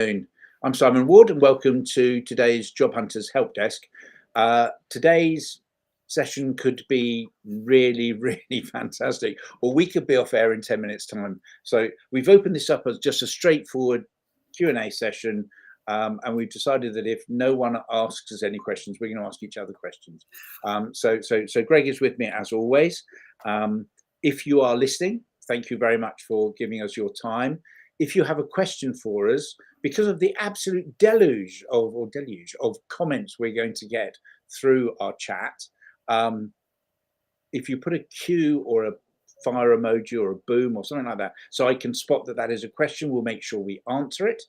I'm Simon Ward and welcome to today's Job Hunters Help Desk. Today's session could be really, really fantastic, or we could be off air in 10 minutes time. So we've opened this up as just a straightforward Q&A session, and we've decided that if no one asks us any questions, we're going to ask each other questions. So Greg is with me as always. If you are listening, thank you very much for giving us your time. If you have a question for us, because of the absolute deluge of comments we're going to get through our chat, if you put a Q or a fire emoji or a boom or something like that, so I can spot that that is a question, we'll make sure we answer it.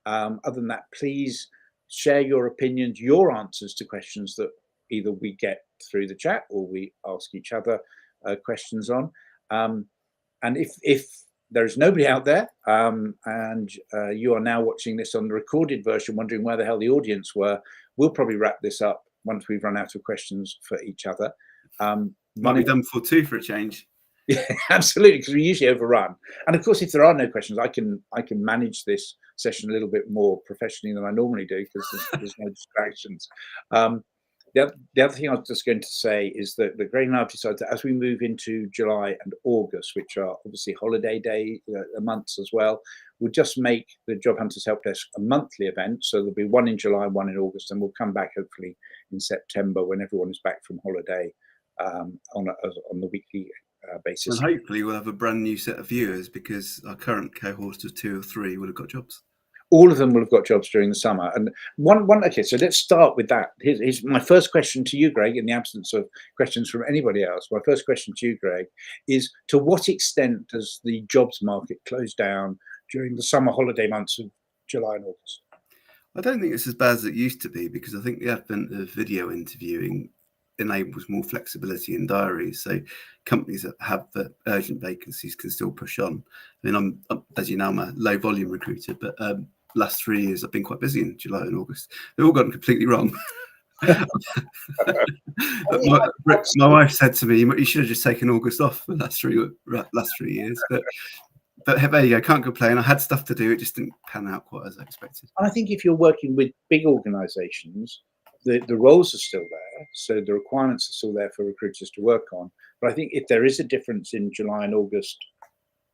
Other than that, please share your opinions, your answers to questions that either we get through the chat or we ask each other questions on. And if there's nobody out there, and you are now watching this on the recorded version, wondering where the hell the audience were, we'll probably wrap this up once we've run out of questions for each other. Might be done for two for a change. Yeah, absolutely, because we usually overrun. And of course, if there are no questions, I can manage this session a little bit more professionally than I normally do, because there's no distractions. The other thing I was just going to say is that Greg and I have decided that as we move into July and August, which are obviously holiday day months as well, we'll just make the Job Hunters Help Desk a monthly event. So there'll be one in July, one in August, and we'll come back hopefully in September when everyone is back from holiday on the weekly basis. And hopefully we'll have a brand new set of viewers, because our current cohort of 2 or 3 would have got jobs. All of them will have got jobs during the summer. And okay, so let's start with that. Here's my first question to you, Greg, in the absence of questions from anybody else. My first question to you, Greg, is to what extent does the jobs market close down during the summer holiday months of July and August? I don't think it's as bad as it used to be, because I think the advent of video interviewing enables more flexibility in diaries. So companies that have the urgent vacancies can still push on. I mean, I'm as you know, I'm a low volume recruiter, but last 3 years I've been quite busy in July and August. They've all gotten completely wrong. my wife said to me, you should have just taken August off for the last 3 years. But there you go, can't complain. I had stuff to do, it just didn't pan out quite as I expected. And I think if you're working with big organizations, the roles are still there, so the requirements are still there for recruiters to work on. But I think if there is a difference in July and August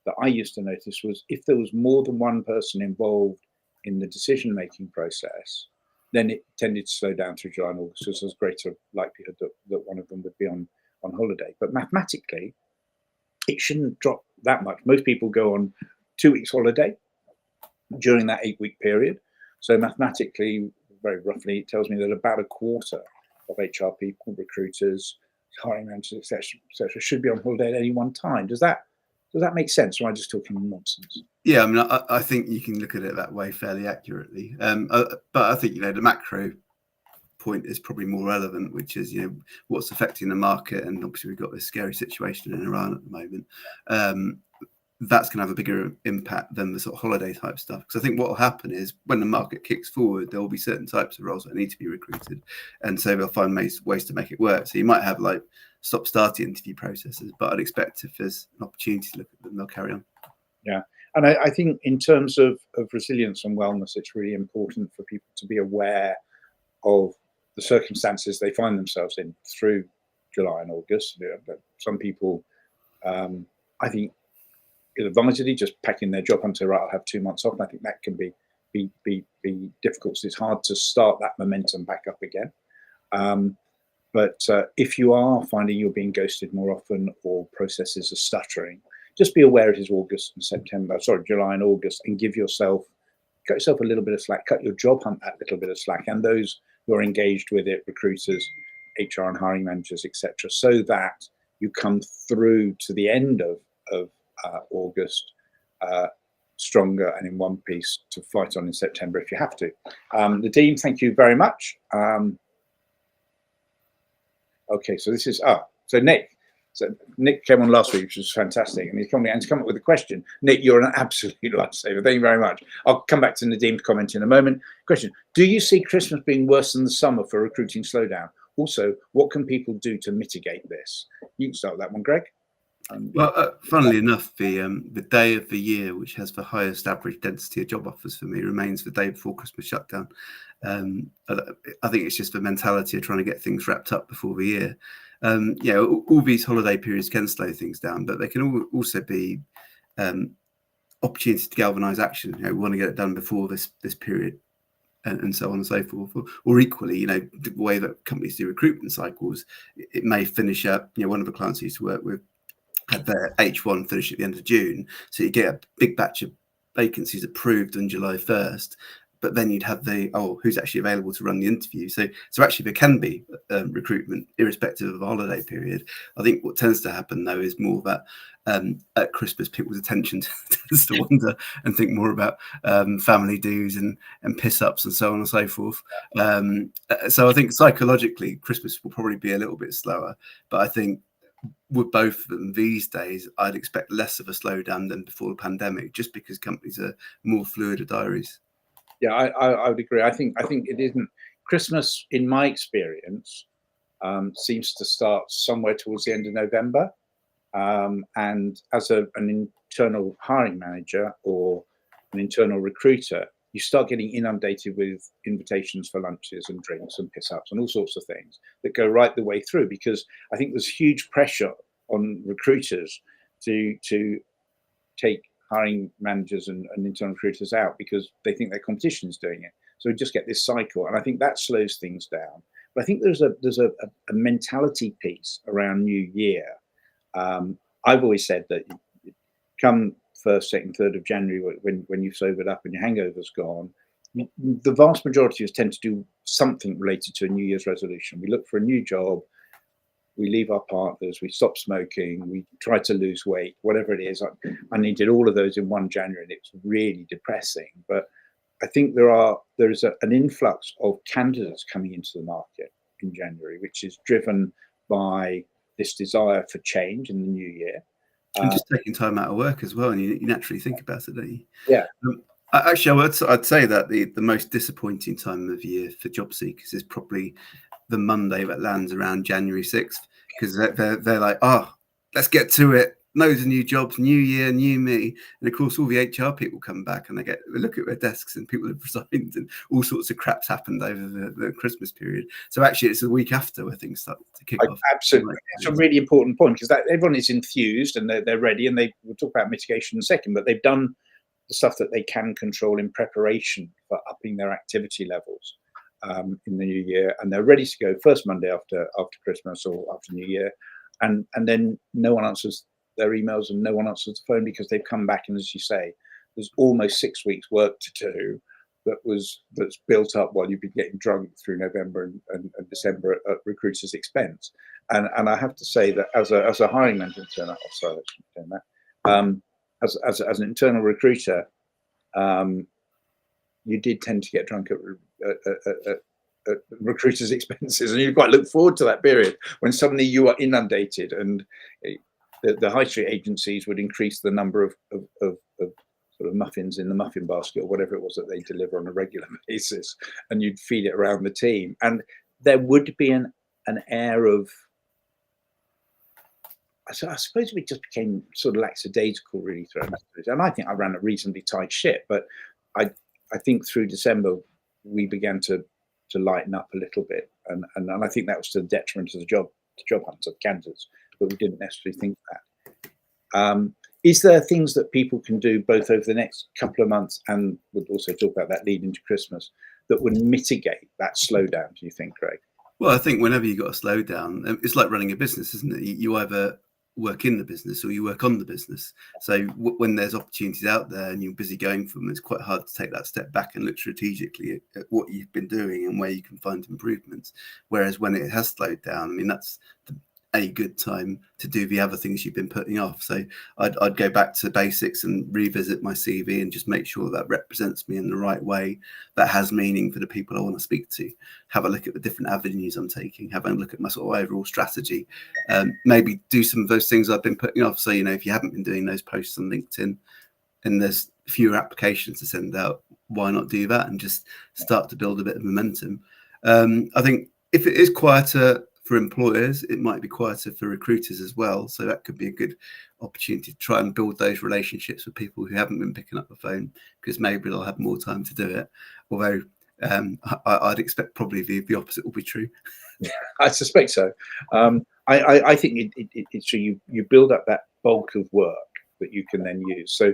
that I used to notice, was if there was more than one person involved in the decision-making process, then it tended to slow down through July and August, because there's greater likelihood that one of them would be on holiday. But mathematically, it shouldn't drop that much. Most people go on 2 weeks holiday during that 8-week period. So mathematically, very roughly, it tells me that about a quarter of HR people, recruiters, hiring managers, etc., should be on holiday at any one time. Does that make sense, or am I just talking nonsense? Yeah, I mean, I think you can look at it that way fairly accurately. But I think, the macro point is probably more relevant, which is, what's affecting the market. And obviously we've got this scary situation in Iran at the moment. That's going to have a bigger impact than the sort of holiday type stuff. Because I think what will happen is when the market kicks forward, there will be certain types of roles that need to be recruited. And so they'll find ways to make it work. So you might have like stop-start interview processes, but I'd expect if there's an opportunity to look at them, they'll carry on. Yeah. And I think in terms of resilience and wellness, it's really important for people to be aware of the circumstances they find themselves in through July and August. Some people, I think, advisedly just packing their job and say, right, I'll have 2 months off. And I think that can be difficult. So it's hard to start that momentum back up again. But if you are finding you're being ghosted more often, or processes are stuttering, just be aware it is July and August, and cut yourself a little bit of slack, cut your job hunt that little bit of slack, and those who are engaged with it, recruiters, HR and hiring managers, etc., so that you come through to the end of August stronger and in one piece to fight on in September if you have to. Nadeem, thank you very much. Okay, so this is so Nick. So Nick came on last week, which was fantastic, and he's come up with a question. Nick, you're an absolute lifesaver. Thank you very much. I'll come back to Nadeem's comment in a moment. Question: do you see Christmas being worse than the summer for recruiting slowdown? Also, what can people do to mitigate this? You can start with that one, Greg. Well, funnily enough, the day of the year which has the highest average density of job offers for me remains the day before Christmas shutdown. I think it's just the mentality of trying to get things wrapped up before the year. All these holiday periods can slow things down, but they can also be opportunity to galvanise action. We want to get it done before this period, and so on and so forth. Or equally, the way that companies do recruitment cycles, it may finish up. One of the clients I used to work with had their H1 finish at the end of June, so you get a big batch of vacancies approved on July 1st, but then you'd have who's actually available to run the interview. So actually there can be recruitment irrespective of the holiday period. I think what tends to happen though is more that at Christmas people's attention tends to wander and think more about family dues and piss ups and so on and so forth. So I think psychologically Christmas will probably be a little bit slower, but I think with both of them these days, I'd expect less of a slowdown than before the pandemic, just because companies are more fluid with diaries. Yeah, I would agree. I think it isn't. Christmas, in my experience, seems to start somewhere towards the end of November. And as an internal hiring manager or an internal recruiter, you start getting inundated with invitations for lunches and drinks and piss ups and all sorts of things that go right the way through, because I think there's huge pressure on recruiters to take hiring managers and internal recruiters out because they think their competition is doing it. So we just get this cycle, and I think that slows things down. But I think there's a mentality piece around New Year. I've always said that come 1st, 2nd, 3rd of January, when you've sobered up and your hangover's gone, the vast majority of us tend to do something related to a New Year's resolution. We look for a new job, we leave our partners, we stop smoking, we try to lose weight, whatever it is. I needed all of those in 1 January, and it's really depressing. But I think there is an influx of candidates coming into the market in January, which is driven by this desire for change in the new year. And just taking time out of work as well, and you naturally think about it, don't you? Yeah. Actually, I'd say that the most disappointing time of year for job seekers is probably the Monday that lands around January 6th, because they're like, let's get to it. Loads of new jobs, new year, new me. And of course, all the HR people come back and they look at their desks and people have resigned and all sorts of crap's happened over the Christmas period. So actually, it's a week after where things start to kick off. Absolutely. It's a really important point, because everyone is enthused and they're ready, and we'll talk about mitigation in a second, but they've done the stuff that they can control in preparation for upping their activity levels in the new year, and they're ready to go first Monday after Christmas or after New Year, and then no one answers their emails and no one answers the phone because they've come back, and as you say, there's almost 6 weeks work to do that's built up while you've been getting drunk through November and December at recruiters' expense. And I have to say that as a hiring manager, as an internal recruiter, you did tend to get drunk at recruiters' expenses, and you quite look forward to that period when suddenly you are inundated, and the high street agencies would increase the number of sort of muffins in the muffin basket or whatever it was that they deliver on a regular basis, and you'd feed it around the team, and there would be an air of, I suppose we just became sort of lackadaisical really throughout it. And I think I ran a reasonably tight ship, but I think through December we began to lighten up a little bit, and I think that was to the detriment of the job hunt of candidates, but we didn't necessarily think that. Is there things that people can do both over the next couple of months, and we'll also talk about that lead into Christmas, that would mitigate that slowdown, do you think, Craig? Well, I think whenever you've got a slowdown, it's like running a business, isn't it? You either work in the business or you work on the business. So when there's opportunities out there and you're busy going for them, it's quite hard to take that step back and look strategically at what you've been doing and where you can find improvements. Whereas when it has slowed down, I mean, that's a good time to do the other things you've been putting off. So I'd go back to basics and revisit my CV and just make sure that represents me in the right way, that has meaning for the people I want to speak to. Have a look at the different avenues I'm taking, have a look at my sort of overall strategy, maybe do some of those things I've been putting off. So, if you haven't been doing those posts on LinkedIn and there's fewer applications to send out, why not do that and just start to build a bit of momentum? I think if it is quieter for employers, it might be quieter for recruiters as well. So that could be a good opportunity to try and build those relationships with people who haven't been picking up the phone, because maybe they'll have more time to do it. Although I'd expect probably the opposite will be true. I suspect so. I think it's true. You build up that bulk of work that you can then use. So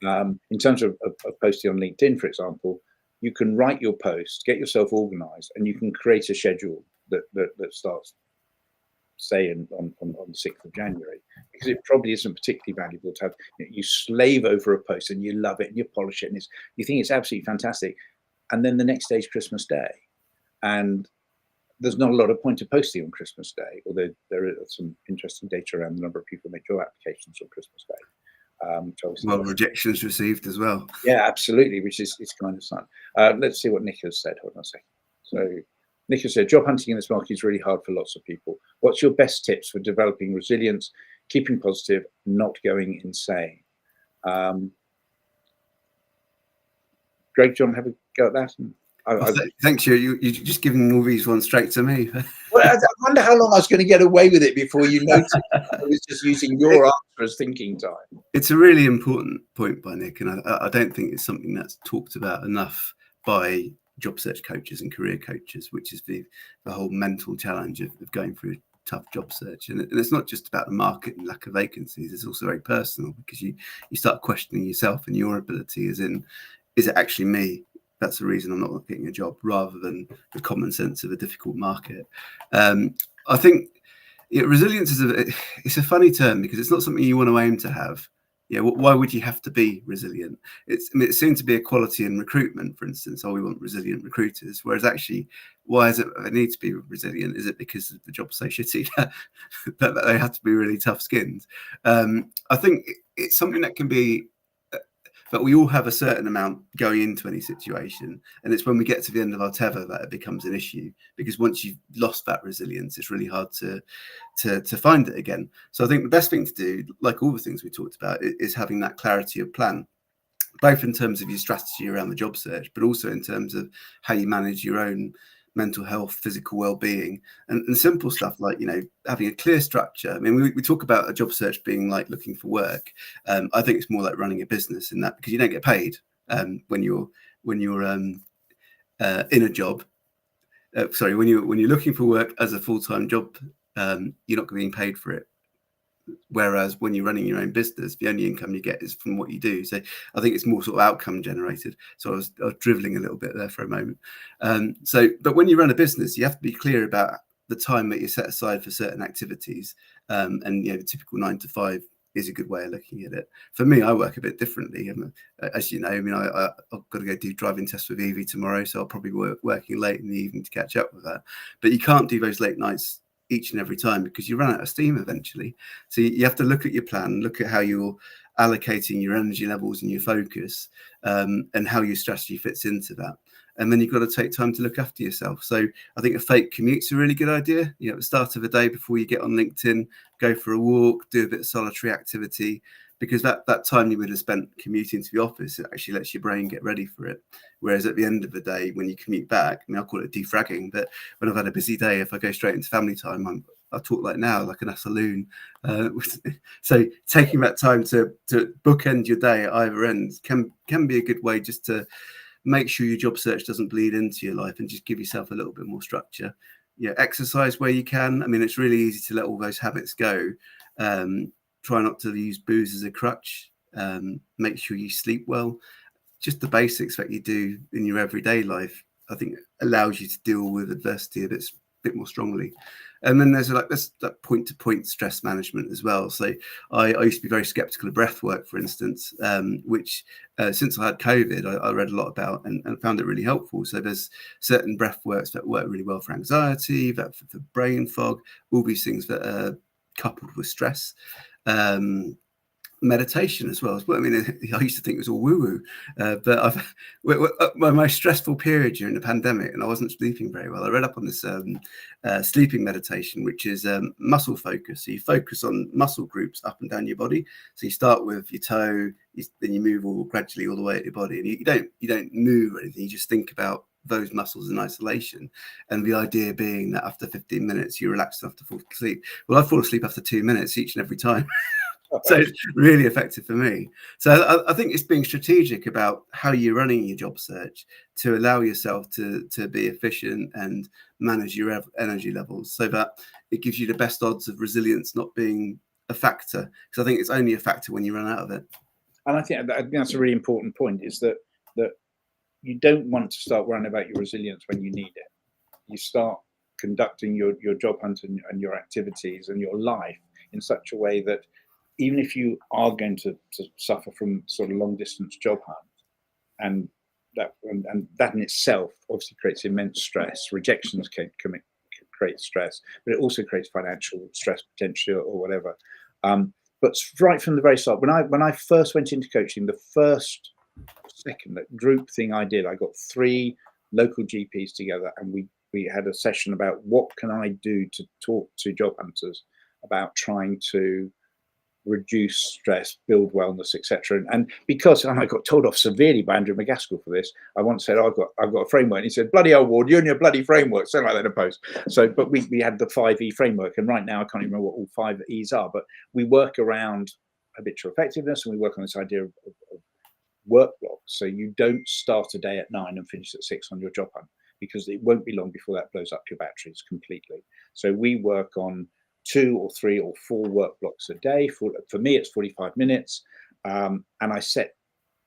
in terms of posting on LinkedIn, for example, you can write your post, get yourself organized, and you can create a schedule that starts, say, on the 6th of January, because it probably isn't particularly valuable to have, you slave over a post and you love it and you polish it and you think it's absolutely fantastic. And then the next day is Christmas Day. And there's not a lot of point of posting on Christmas Day, although there is some interesting data around the number of people who make job applications on Christmas Day. Well, rejections received as well. Yeah, absolutely, which is kind of fun. Let's see what Nick has said. Hold on a second. So Nick has said, job hunting in this market is really hard for lots of people. What's your best tips for developing resilience, keeping positive, not going insane? Greg, do you want to have a go at that? Thanks, you're just giving all these ones straight to me. Well, I wonder how long I was going to get away with it before you noticed I was just using your answer as thinking time. It's a really important point by Nick, and I don't think it's something that's talked about enough by job search coaches and career coaches, which is the whole mental challenge of going through a tough job search. And it's not just about the market and lack of vacancies, it's also very personal, because you start questioning yourself and your ability, as in, is it actually me? That's the reason I'm not getting a job, rather than the common sense of a difficult market. I think resilience it's a funny term, because it's not something you want to aim to have. Why would you have to be resilient? It seems to be a quality in recruitment, for instance. We want resilient recruiters, whereas actually, why is it they need to be resilient? Is it because the job's so shitty that they have to be really tough-skinned? I think it's something that can be. But we all have a certain amount going into any situation, and it's when we get to the end of our tether that it becomes an issue, because once you've lost that resilience, it's really hard to find it again. So I think the best thing to do, like all the things we talked about, is having that clarity of plan, both in terms of your strategy around the job search, but also in terms of how you manage your own mental health, physical well-being, and simple stuff like having a clear structure. I mean, we talk about a job search being like looking for work. I think it's more like running a business in that, because you don't get paid when you're in a job. When you're looking for work as a full-time job, you're not being paid for it. Whereas when you're running your own business, the only income you get is from what you do. So I think it's more sort of outcome generated. So I was driveling a little bit there for a moment. But when you run a business, you have to be clear about the time that you set aside for certain activities. And the typical 9 to 5 is a good way of looking at it. For me, I work a bit differently. As you know, I mean, I've got to go do driving tests with Evie tomorrow, so I'll probably be working late in the evening to catch up with that. But you can't do those late nights each and every time, because you run out of steam eventually. So you have to look at your plan, look at how you're allocating your energy levels and your focus, and how your strategy fits into that. And then you've got to take time to look after yourself. So I think a fake commute's a really good idea. At the start of the day, before you get on LinkedIn, go for a walk, do a bit of solitary activity, because that time you would have spent commuting to the office, it actually lets your brain get ready for it. Whereas at the end of the day, when you commute back, I mean, I call it defragging, but when I've had a busy day, if I go straight into family time, I talk like now, like an saloon. So taking that time to bookend your day at either end can be a good way just to make sure your job search doesn't bleed into your life, and just give yourself a little bit more structure. Exercise where you can. I mean, it's really easy to let all those habits go. Try not to use booze as a crutch. Make sure you sleep well. Just the basics that you do in your everyday life, I think, allows you to deal with adversity a bit more strongly. And then there's that point-to-point stress management as well. So I used to be very skeptical of breath work, for instance, which since I had COVID, I read a lot about and found it really helpful. So there's certain breath works that work really well for anxiety, that for brain fog, all these things that are coupled with stress. Meditation as well. I mean, I used to think it was all woo-woo, but my most stressful period during the pandemic, and I wasn't sleeping very well, I read up on this sleeping meditation, which is muscle focus. So you focus on muscle groups up and down your body. So you start with your toe, then you move gradually all the way at your body, and you don't move or anything. You just think about those muscles in isolation. And the idea being that after 15 minutes, you're relaxed enough to fall asleep. Well, I fall asleep after 2 minutes each and every time. So it's really effective for me. So I think it's being strategic about how you're running your job search to allow yourself to be efficient and manage your energy levels so that it gives you the best odds of resilience not being a factor. Because I think it's only a factor when you run out of it. And I think that's a really important point, is that you don't want to start worrying about your resilience when you need it. You start conducting your job hunt and your activities and your life in such a way that even if you are going to suffer from sort of long distance job hunt, and that in itself obviously creates immense stress. Rejections can create stress, but it also creates financial stress potentially or whatever. But right from the very start, when I first went into coaching, the first second group thing I did, I got 3 local GPs together, and we had a session about what can I do to talk to job hunters about trying to reduce stress, build wellness, etc. And because I got told off severely by Andrew McGaskill for this, I once said, I've got a framework. And he said, bloody old Ward, you and your bloody framework, something like that in a post. So, but we had the 5E framework, and right now I can't even remember what all 5 E's are, but we work around habitual effectiveness, and we work on this idea of work blocks. So you don't start a day at 9 and finish at 6 on your job hunt, because it won't be long before that blows up your batteries completely. So we work on 2 or 3 or 4 work blocks a day. For me, it's 45 minutes. And I set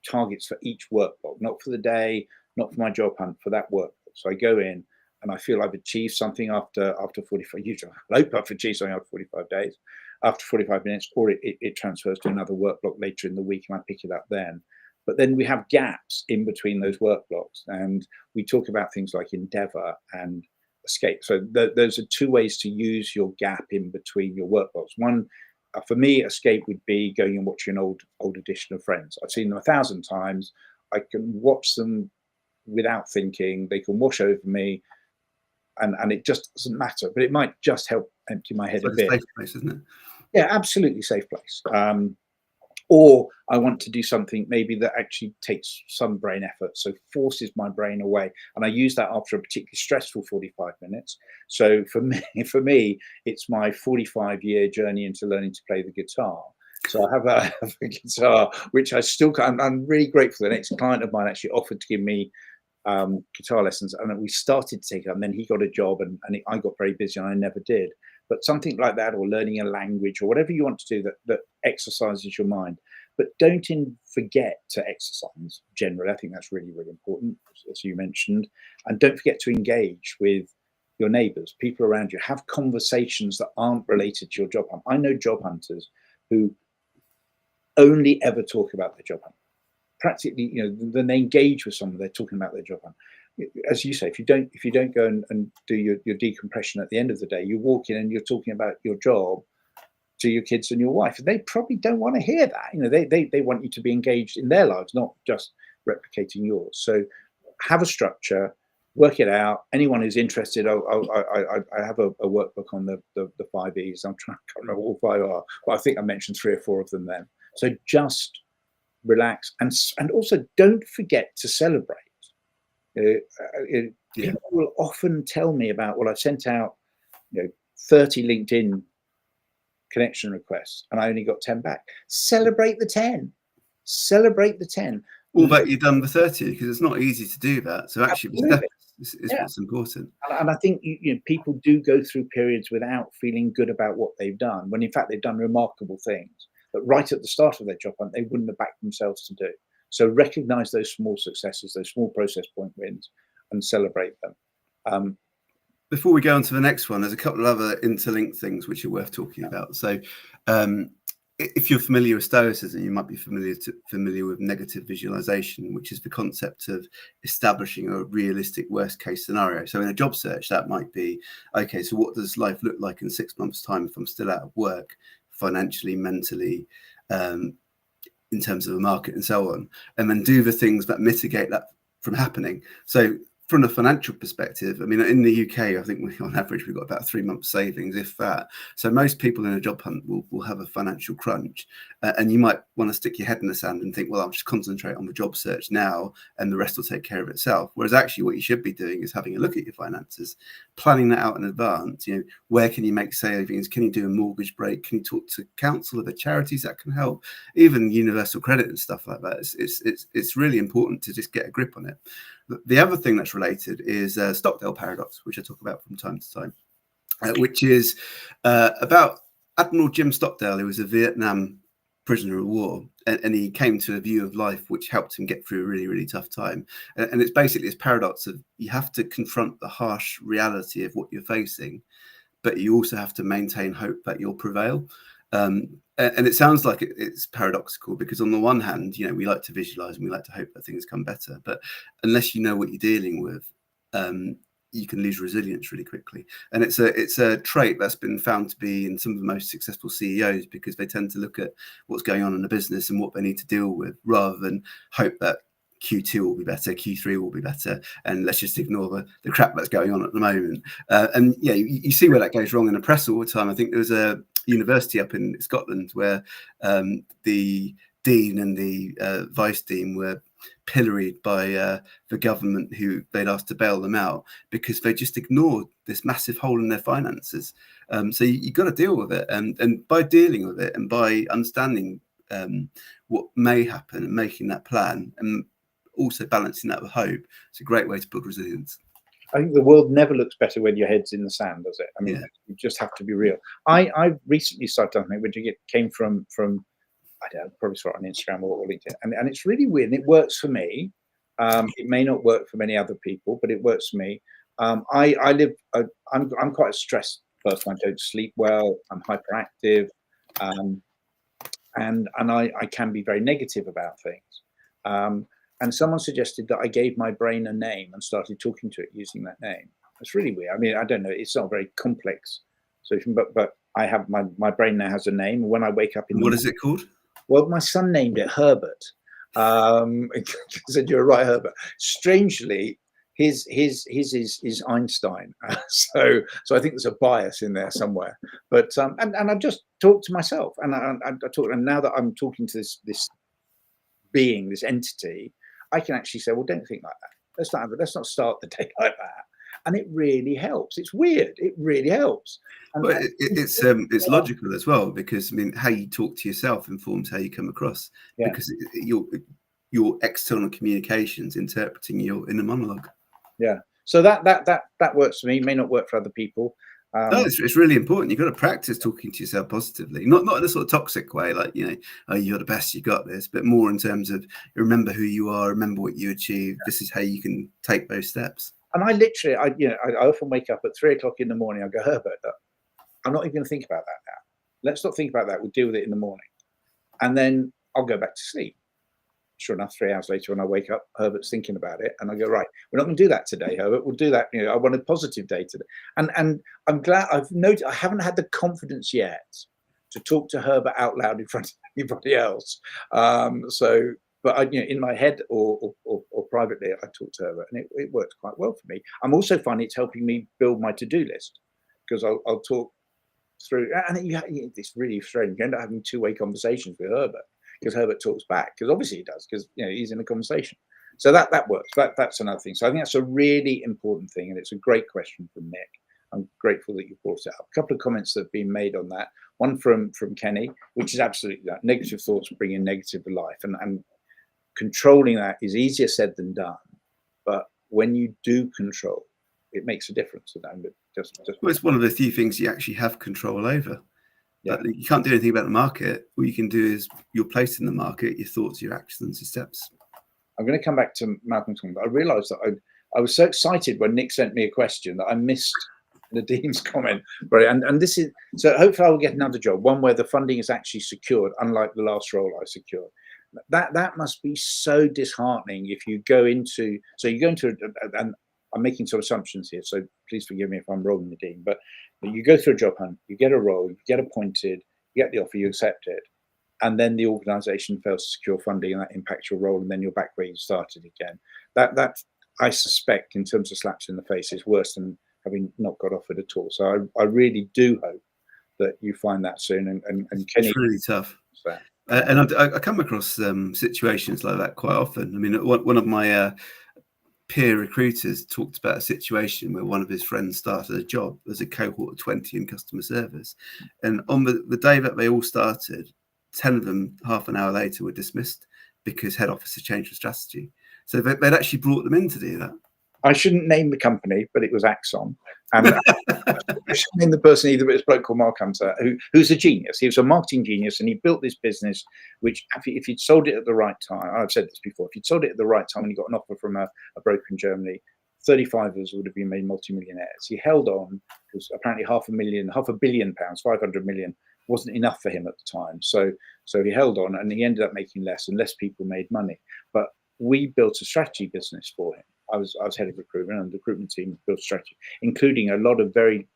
targets for each work block, not for the day, not for my job hunt, for that work block. So I go in and I feel I've achieved something after 45, usually I hope I've achieved something after 45 days, after 45 minutes, or it transfers to another work block later in the week and I pick it up then. But then we have gaps in between those work blocks, and we talk about things like endeavor and escape. So those are 2 ways to use your gap in between your work blocks. One, for me, escape would be going and watching an old edition of Friends. I've seen them 1,000 times. I can watch them without thinking. They can wash over me, and it just doesn't matter. But it might just help empty my head a bit. Safe place, isn't it? Yeah, absolutely safe place. Or I want to do something maybe that actually takes some brain effort, so forces my brain away. And I use that after a particularly stressful 45 minutes. So for me, it's my 45-year journey into learning to play the guitar. So I have a guitar, which I still can't. I'm really grateful. The next client of mine actually offered to give me guitar lessons, and we started to take it, and then he got a job, and I got very busy and I never did. But something like that, or learning a language, or whatever you want to do that exercises your mind. But don't forget to exercise generally. I think that's really, really important, as you mentioned. And don't forget to engage with your neighbours, people around you. Have conversations that aren't related to your job hunt. I know job hunters who only ever talk about their job hunt. Practically, then they engage with someone, they're talking about their job hunt. As you say, if you don't go and do your decompression at the end of the day, you walk in and you're talking about your job to your kids and your wife. They probably don't want to hear that. They want you to be engaged in their lives, not just replicating yours. So have a structure, work it out. Anyone who's interested, I have a workbook on the 5 E's. I can't remember what all 5 are, but I think I mentioned 3 or 4 of them then. So just relax, and also don't forget to celebrate. People will often tell me about, well, I've sent out 30 LinkedIn connection requests and I only got 10 back. Celebrate the 10. Celebrate the 10. All that you've done the 30, because it's not easy to do that. So actually, it's what's important. And I think people do go through periods without feeling good about what they've done, when in fact they've done remarkable things that right at the start of their job hunt they wouldn't have backed themselves to do. So recognize those small successes, those small process point wins, and celebrate them. Before we go on to the next one, there's a couple of other interlinked things which are worth talking about. So if you're familiar with Stoicism, you might be familiar with negative visualization, which is the concept of establishing a realistic worst case scenario. So in a job search, that might be, okay, so what does life look like in 6 months' time if I'm still out of work, financially, mentally, in terms of the market and so on, and then do the things that mitigate that from happening. So from a financial perspective, I mean, in the UK, I think on average we've got about 3 months savings, if that. So most people in a job hunt will have a financial crunch, and you might want to stick your head in the sand and think, well, I'll just concentrate on the job search now, and the rest will take care of itself. Whereas actually, what you should be doing is having a look at your finances, planning that out in advance. You know, where can you make savings? Can you do a mortgage break? Can you talk to council or the charities that can help? Even universal credit and stuff like that. It's really important to just get a grip on it. The other thing that's related is Stockdale paradox, which I talk about from time to time, which is about Admiral Jim Stockdale, who was a Vietnam prisoner of war, and he came to a view of life which helped him get through a really, really tough time. And it's basically this paradox of you have to confront the harsh reality of what you're facing, but you also have to maintain hope that you'll prevail. And it sounds like it's paradoxical because on the one hand, you know, we like to visualize and we like to hope that things come better, but unless you know what you're dealing with, you can lose resilience really quickly. And it's a trait that's been found to be in some of the most successful CEOs because they tend to look at what's going on in the business and what they need to deal with rather than hope that Q2 will be better, Q3 will be better, and let's just ignore the crap that's going on at the moment. And yeah, you see where that goes wrong in the press all the time. I think there was a university up in Scotland where the dean and the vice dean were pilloried by the government who they'd asked to bail them out because they just ignored this massive hole in their finances. So you've got to deal with it, and by dealing with it and by understanding what may happen and making that plan and also balancing that with hope, it's a great way to build resilience. I think the world never looks better when your head's in the sand, does it? I mean, you just have to be real. I recently started something which came from I don't know, probably saw it on Instagram or LinkedIn, and it's really weird. And it works for me. It may not work for many other people, but it works for me. I'm quite a stressed person. I don't sleep well. I'm hyperactive, and I can be very negative about things. And someone suggested that I gave my brain a name and started talking to it using that name. It's really weird. I mean, I don't know. It's not a very complex solution, but I have my brain now has a name. When I wake up in the What is it called? Well, my son named it Herbert. He said, "You're right, Herbert." Strangely, his is Einstein. So I think there's a bias in there somewhere. But and I just talk to myself, and I talk. And now that I'm talking to this being, this entity, I can actually say, well, don't think like that. Let's not start the day like that. And it really helps. It's weird. It really helps. And well, it's logical as well because I mean, how you talk to yourself informs how you come across. Yeah. Because your external communications interpreting your inner monologue. Yeah. So that works for me. May not work for other people. No, it's really important. You've got to practice talking to yourself positively, not in a sort of toxic way, like, you know, oh, you're the best, you got this, but more in terms of remember who you are, remember what you achieved. This is how you can take those steps. And I literally, I often wake up at 3 o'clock in the morning. I go, Herbert, I'm not even going to think about that now. Let's not think about that. We'll deal with it in the morning, and then I'll go back to sleep. Sure enough, 3 hours later, when I wake up, Herbert's thinking about it, and I go, right, we're not going to do that today, Herbert. We'll do that. You know, I want a positive day today, and I'm glad I've noticed. I haven't had the confidence yet to talk to Herbert out loud in front of anybody else. But I, in my head or privately, I talk to Herbert, and it works quite well for me. I'm also finding it's helping me build my to-do list because I'll talk through, and it's really strange. You end up having two-way conversations with Herbert. Because Herbert talks back, because obviously he does, because he's in a conversation. So that works. That's another thing. So I think that's a really important thing, and it's a great question from Nick. I'm grateful that you brought it up. A couple of comments that have been made on that. One from Kenny, which is absolutely that. Negative thoughts bring in negative to life, and controlling that is easier said than done. But when you do control, it makes a difference. Well, it's one of the few things you actually have control over. Yeah. But you can't do anything about the market. All you can do is your place in the market, your thoughts, your actions, your steps. I'm going to come back to Malcolm's comment, but I realised that I was so excited when Nick sent me a question that I missed Nadim's comment. Right, and this is so. Hopefully, I will get another job, one where the funding is actually secured, unlike the last role I secured. That must be so disheartening if you go into. So you go into, and I'm making some assumptions here, so please forgive me if I'm wrong, Nadim, but you go through a job hunt, you get a role, you get appointed, you get the offer, you accept it, and then the organisation fails to secure funding, and that impacts your role, and then you're back where you started again. I suspect in terms of slaps in the face is worse than having not got offered at all. So I really do hope that you find that soon. And Kenny, it's really tough. that. And I come across situations like that quite often. I mean, one of my peer recruiters talked about a situation where one of his friends started a job as a cohort of 20 in customer service. And on the day that they all started, 10 of them, half an hour later, were dismissed because head office had changed the strategy. So they'd actually brought them in to do that. I shouldn't name the company, but it was Axon. And I should name the person either, but it's a bloke called Mark Hunter, who's a genius. He was a marketing genius, and he built this business, which if he'd sold it at the right time, I've said this before, if he'd sold it at the right time and he got an offer from a broker in Germany, 35ers would have been made multimillionaires. He held on because apparently £500 million, 500 million wasn't enough for him at the time. So he held on, and he ended up making less, and less people made money. But we built a strategy business for him. I was head of recruitment, and the recruitment team built strategy, including a lot of very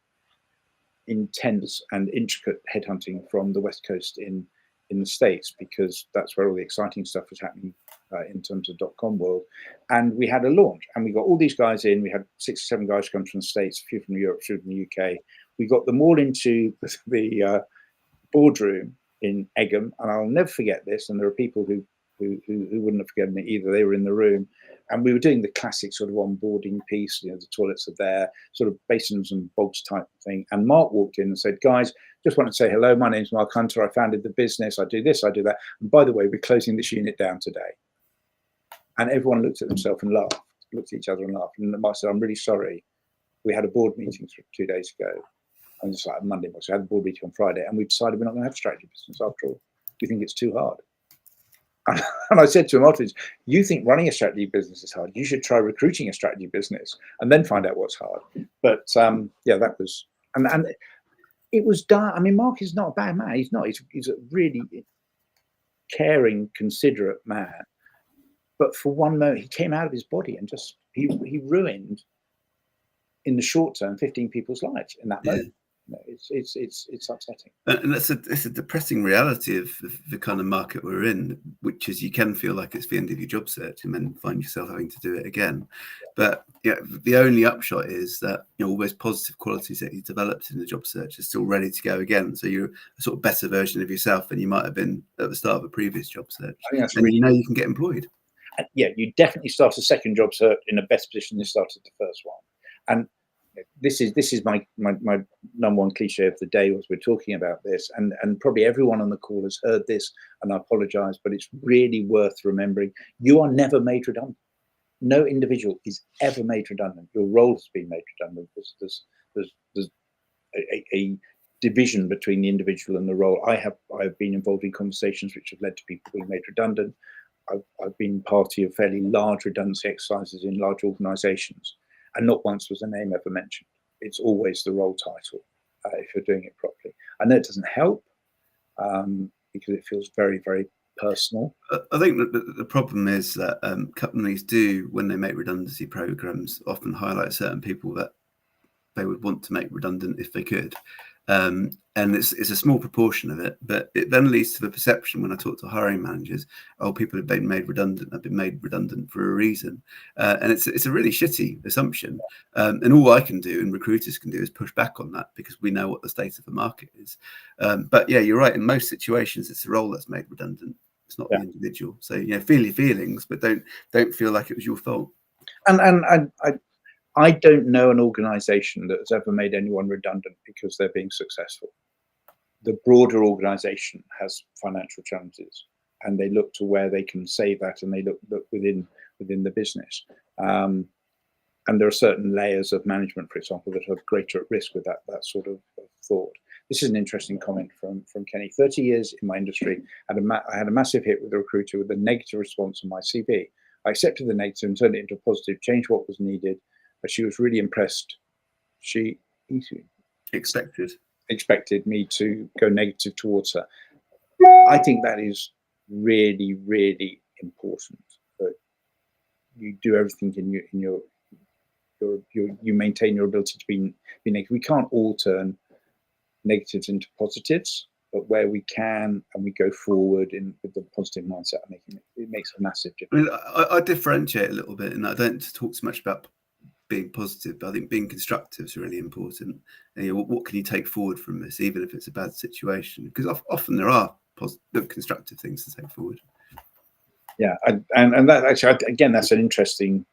intense and intricate headhunting from the West Coast in the States, because that's where all the exciting stuff was happening in terms of .com world. And we had a launch, and we got all these guys in. We had 6 or 7 guys come from the States, a few from Europe, a few from the UK. We got them all into the boardroom in Egham, and I'll never forget this. And there are people who wouldn't have forgotten it either. They were in the room, and we were doing the classic sort of onboarding piece. You know, the toilets are there, sort of basins and bogs type thing. And Mark walked in and said, "Guys, just wanted to say hello. My name's Mark Hunter. I founded the business. I do this, I do that. And by the way, we're closing this unit down today." And everyone looked at themselves and laughed, looked at each other and laughed. And Mark said, "I'm really sorry. We had a board meeting 2 days ago." And it's like Monday, so we had a board meeting on Friday, and we decided we're not going to have a strategy business after all. We think it's too hard. And I said to him afterwards, "You think running a strategy business is hard? You should try recruiting a strategy business and then find out what's hard." But yeah, that was, and it was done. I mean, Mark is not a bad man. He's not. He's a really caring, considerate man. But for one moment, he came out of his body and just he ruined, in the short term, 15 people's lives in that moment. No, it's upsetting, and it's a depressing reality of the kind of market we're in, which is you can feel like it's the end of your job search and then find yourself having to do it again. But yeah, the only upshot is that all those positive qualities that you developed in the job search are still ready to go again. So you're a sort of better version of yourself than you might have been at the start of a previous job search, and really, you can get employed. And yeah, you definitely start a second job search in a better position than you started the first one. And this is my number one cliche of the day as we're talking about this, and probably everyone on the call has heard this, and I apologize, but it's really worth remembering. You are never made redundant. No individual is ever made redundant. Your role has been made redundant. There's a division between the individual and the role. I have been involved in conversations which have led to people being made redundant. I've been party of fairly large redundancy exercises in large organizations. And not once was a name ever mentioned. It's always the role title if you're doing it properly. I know it doesn't help because it feels very, very personal. I think that the problem is that companies do, when they make redundancy programs, often highlight certain people that they would want to make redundant if they could. And it's a small proportion of it, but it then leads to the perception when I talk to hiring managers, people have been made redundant, have been made redundant for a reason. And it's a really shitty assumption. And all I can do and recruiters can do is push back on that because we know what the state of the market is. But yeah, you're right. In most situations, it's the role that's made redundant. It's not the individual. So, feel your feelings, but don't feel like it was your fault. And I don't know an organization that has ever made anyone redundant because they're being successful. The broader organization has financial challenges, and they look to where they can save that, and they look within the business. And there are certain layers of management, for example, that are greater at risk with that sort of thought. This is an interesting comment from Kenny. 30 years in my industry, I had a massive hit with a recruiter with a negative response on my CV. I accepted the negative and turned it into a positive, changed what was needed. But she was really impressed. She expected me to go negative towards her. I think that is really, really important. That you do everything you maintain your ability to be negative. We can't all turn negatives into positives, but where we can and we go forward with the positive mindset, it makes a massive I difference. mean, I differentiate a little bit, and I don't talk so much about being positive, but I think being constructive is really important. And, what can you take forward from this, even if it's a bad situation? Because often there are positive, constructive things to take forward. Yeah, and that actually, again, that's an interesting.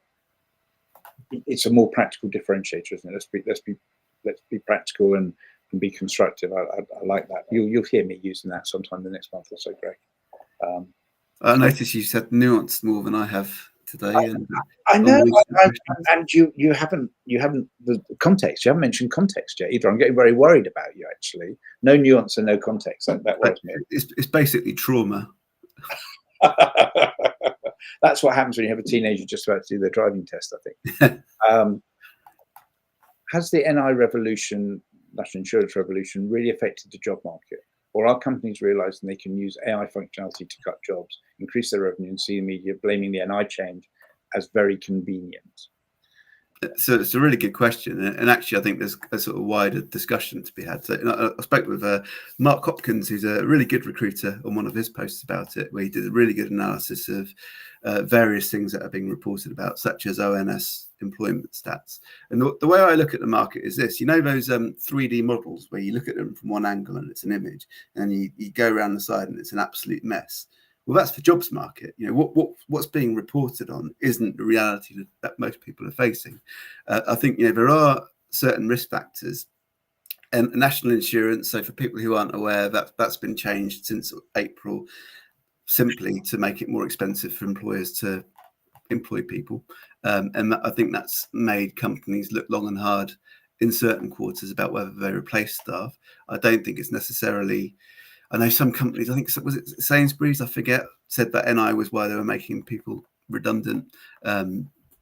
It's a more practical differentiator, isn't it? Let's be practical and be constructive. I like that. You'll hear me using that sometime the next month or so, Greg. I noticed you said nuanced more than I have today. I know, and you haven't the context. You haven't mentioned context yet either. I'm getting very worried about you, actually. No nuance and no context. That worries me. It's basically trauma. That's what happens when you have a teenager just about to do their driving test, I think. Has the NI revolution, national insurance revolution, really affected the job market? Or are companies realizing they can use AI functionality to cut jobs, increase their revenue, and see the media blaming the NI change as very convenient? So it's a really good question, and actually I think there's a sort of wider discussion to be had. So I spoke with Mark Hopkins, who's a really good recruiter, on one of his posts about it, where he did a really good analysis of various things that are being reported about, such as ONS employment stats. And the way I look at the market is this: those 3D models where you look at them from one angle and it's an image, and you go around the side and it's an absolute mess. Well, that's for jobs market. What's being reported on isn't the reality that most people are facing. I think there are certain risk factors, and national insurance. So for people who aren't aware, that's been changed since April, simply to make it more expensive for employers to employ people, and I think that's made companies look long and hard in certain quarters about whether they replace staff. I don't think it's necessarily. I know some companies, I think, was it Sainsbury's, I forget, said that NI was why they were making people redundant,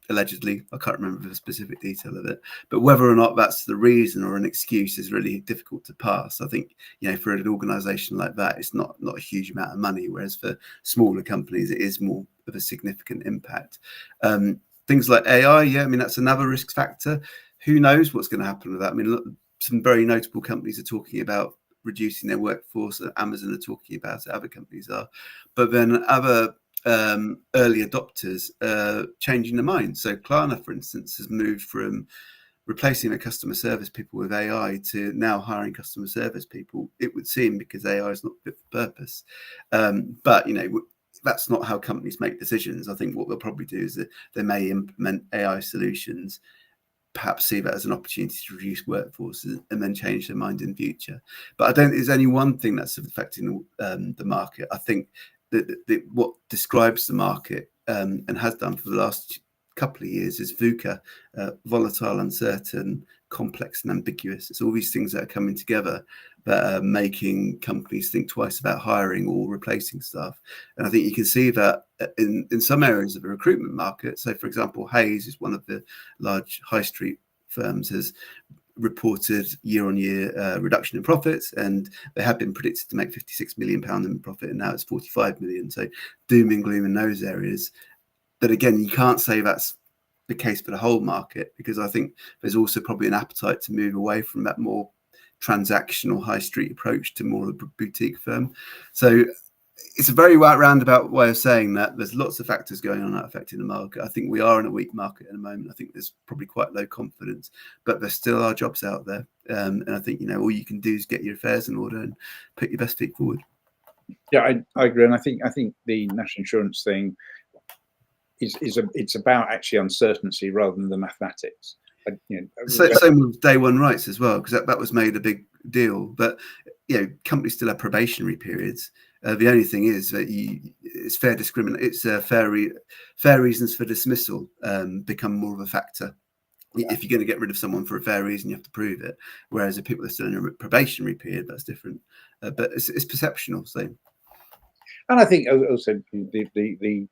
allegedly. I can't remember the specific detail of it. But whether or not that's the reason or an excuse is really difficult to pass. I think, for an organisation like that, it's not a huge amount of money, whereas for smaller companies, it is more of a significant impact. Things like AI, that's another risk factor. Who knows what's going to happen with that? Look, some very notable companies are talking about reducing their workforce. Amazon are talking about it, other companies are, but then other early adopters changing their minds. So Klarna, for instance, has moved from replacing their customer service people with AI to now hiring customer service people, it would seem, because AI is not fit for purpose. But that's not how companies make decisions. I think what they'll probably do is that they may implement AI solutions, perhaps see that as an opportunity to reduce workforces, and then change their mind in future. But I don't think there's any one thing that's affecting the market. I think that what describes the market and has done for the last couple of years is VUCA, volatile, uncertain, complex, and ambiguous. It's all these things that are coming together that are making companies think twice about hiring or replacing staff. And I think you can see that in some areas of the recruitment market. So, for example, Hayes is one of the large high street firms, has reported year-on-year reduction in profits, and they have been predicted to make £56 million in profit, and now it's 45 million. So doom and gloom in those areas. But again, you can't say that's the case for the whole market, because I think there's also probably an appetite to move away from that more transactional high street approach to more of a boutique firm. So it's a very roundabout way of saying that there's lots of factors going on that affecting the market. I think we are in a weak market at the moment. I think there's probably quite low confidence, but there still are jobs out there. And I think, all you can do is get your affairs in order and put your best feet forward. Yeah, I agree. And I think the national insurance thing it's about actually uncertainty rather than the mathematics. Same with day one rights as well, because that was made a big deal. But companies still have probationary periods. The only thing is that it's fair discrimination. It's fair reasons for dismissal become more of a factor. Yeah. If you're going to get rid of someone for a fair reason, you have to prove it. Whereas if people are still in a probationary period, that's different. But it's perceptional. So, and I think also the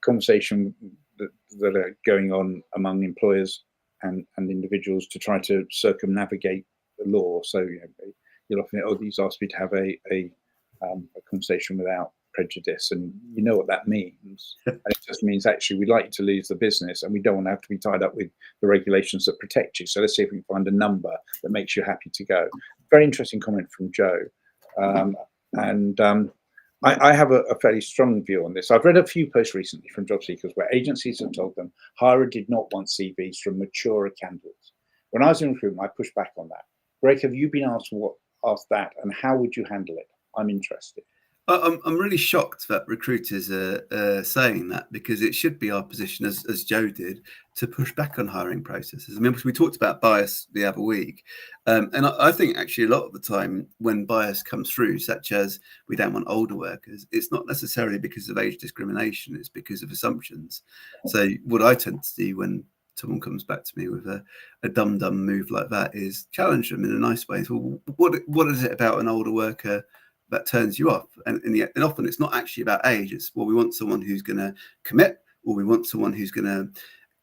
conversation that are going on among employers and individuals to try to circumnavigate the law. So you'll often he's asked me to have a conversation without prejudice, and you know what that means. And it just means actually we'd like you to lose the business, and we don't want to have to be tied up with the regulations that protect you. So let's see if we can find a number that makes you happy to go. Very interesting comment from Joe. I have a fairly strong view on this. I've read a few posts recently from job seekers where agencies have told them hirer did not want CVs from maturer candidates. When I was in recruitment, I pushed back on that. Greg, have you been asked that, and how would you handle it? I'm interested. I'm really shocked that recruiters are saying that, because it should be our position, as Joe did, to push back on hiring processes. I mean, we talked about bias the other week, and I think actually a lot of the time when bias comes through, such as we don't want older workers, it's not necessarily because of age discrimination, it's because of assumptions. So what I tend to do when someone comes back to me with a dumb move like that is challenge them in a nice way. So what is it about an older worker that turns you off? And often it's not actually about age. It's, well, we want someone who's going to commit, or we want someone who's going to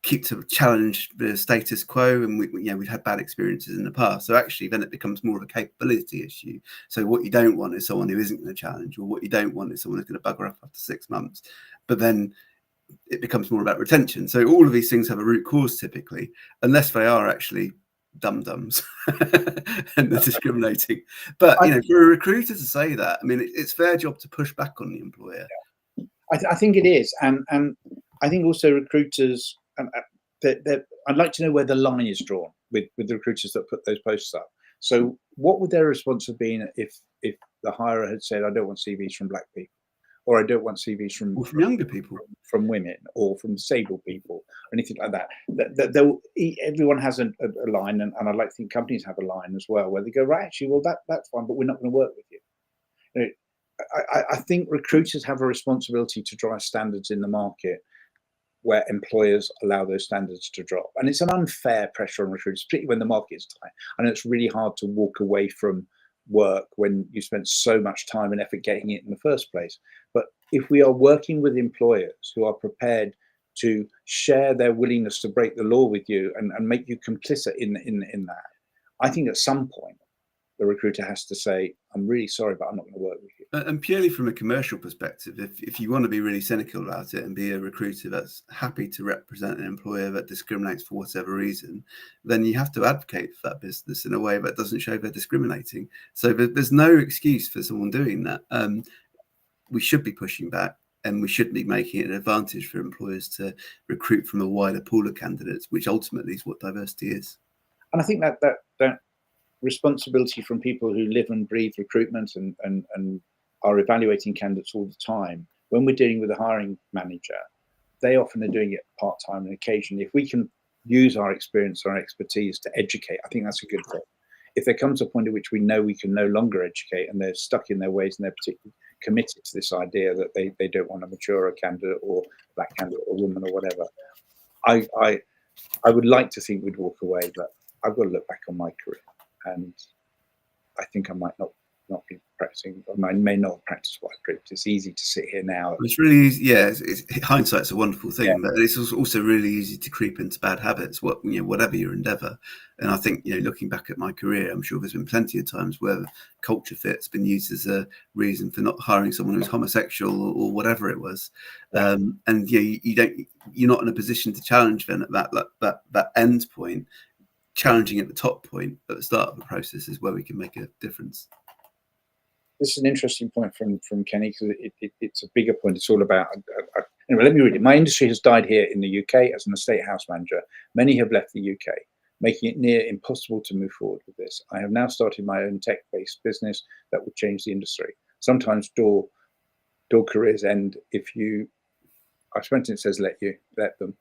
keep to challenge the status quo, and we've had bad experiences in the past. So actually then it becomes more of a capability issue. So what you don't want is someone who isn't going to challenge, or what you don't want is someone who's going to bugger up after 6 months. But then it becomes more about retention. So all of these things have a root cause typically, unless they are actually dum-dums and they're discriminating. But for a recruiter to say that, I mean, it's their job to push back on the employer. I think it is, and I think also recruiters. I'd like to know where the line is drawn with the recruiters that put those posts up. So, what would their response have been if the hirer had said, "I don't want CVs from black people," or "I don't want CVs from younger people, from women, or from disabled people, or anything like that"? Everyone has a line, and I'd like to think companies have a line as well, where they go, "Right, actually, well, that's fine, but we're not going to work with you." I think recruiters have a responsibility to drive standards in the market where employers allow those standards to drop. And it's an unfair pressure on recruiters, particularly when the market is tight. I know it's really hard to walk away from work when you spent so much time and effort getting it in the first place. But if we are working with employers who are prepared to share their willingness to break the law with you and make you complicit in that, I think at some point, the recruiter has to say, "I'm really sorry, but I'm not going to work with you." And purely from a commercial perspective, if you want to be really cynical about it and be a recruiter that's happy to represent an employer that discriminates for whatever reason, then you have to advocate for that business in a way that doesn't show they're discriminating. So there's no excuse for someone doing that. We should be pushing back, and we should be making it an advantage for employers to recruit from a wider pool of candidates, which ultimately is what diversity is. And I think that responsibility from people who live and breathe recruitment and are evaluating candidates all the time. When we're dealing with a hiring manager, they often are doing it part-time, and occasionally, if we can use our experience, our expertise to educate, I think that's a good thing. If there comes a point at which we know we can no longer educate, and they're stuck in their ways, and they're particularly committed to this idea that they don't want a maturer candidate, or black candidate, or woman, or whatever, I would like to think we'd walk away, but I've got to look back on my career, and I think I might not be practicing. I may not practice what I preach. It's easy to sit here now. It's really easy. Yeah, hindsight's a wonderful thing, but it's also really easy to creep into bad habits. Whatever your endeavour, and I think looking back at my career, I'm sure there's been plenty of times where culture fit's been used as a reason for not hiring someone who's homosexual or whatever it was. And you're not in a position to challenge then at that end point. Challenging at the top point at the start of the process is where we can make a difference. This is an interesting point from Kenny, because it's a bigger point. It's all about, anyway, let me read it. "My industry has died here in the UK as an estate house manager. Many have left the UK, making it near impossible to move forward with this. I have now started my own tech-based business that will change the industry. Sometimes door careers end if you," I suppose it says let them.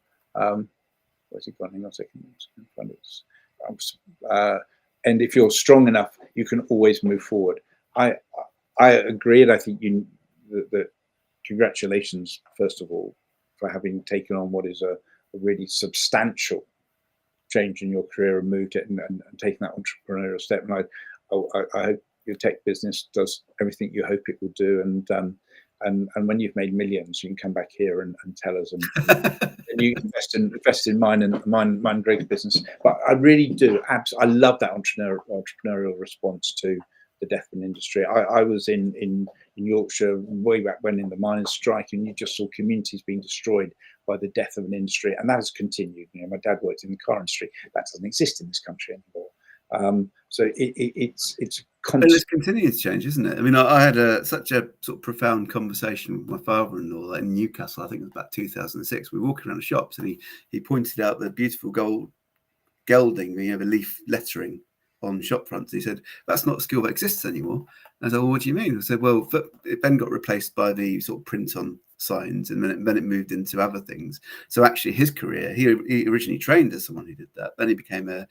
Where's it gone? Hang on a second. And if you're strong enough, you can always move forward. I agree, and I think that congratulations, first of all, for having taken on what is a really substantial change in your career and moved it and taken that entrepreneurial step. And I hope your tech business does everything you hope it will do. And when you've made millions, you can come back here and tell us, and you invest in mine Greg's business. But I really do. I love that entrepreneurial response to the deafening industry. I was in Yorkshire way back when in the miners' strike, and you just saw communities being destroyed by the death of an industry, and that has continued. My dad worked in the car industry. That doesn't exist in this country anymore. So it's And constant. it's continuing to change, isn't it? I mean, I had such a sort of profound conversation with my father-in-law in Newcastle. I think it was about 2006. We were walking around the shops, and he pointed out the beautiful gold gelding, the leaf lettering on shop fronts. He said, that's not a skill that exists anymore. And I said, well, what do you mean? I said, well, it then got replaced by the sort of print on signs, and then it moved into other things. So actually his career, he originally trained as someone who did that. Then he became a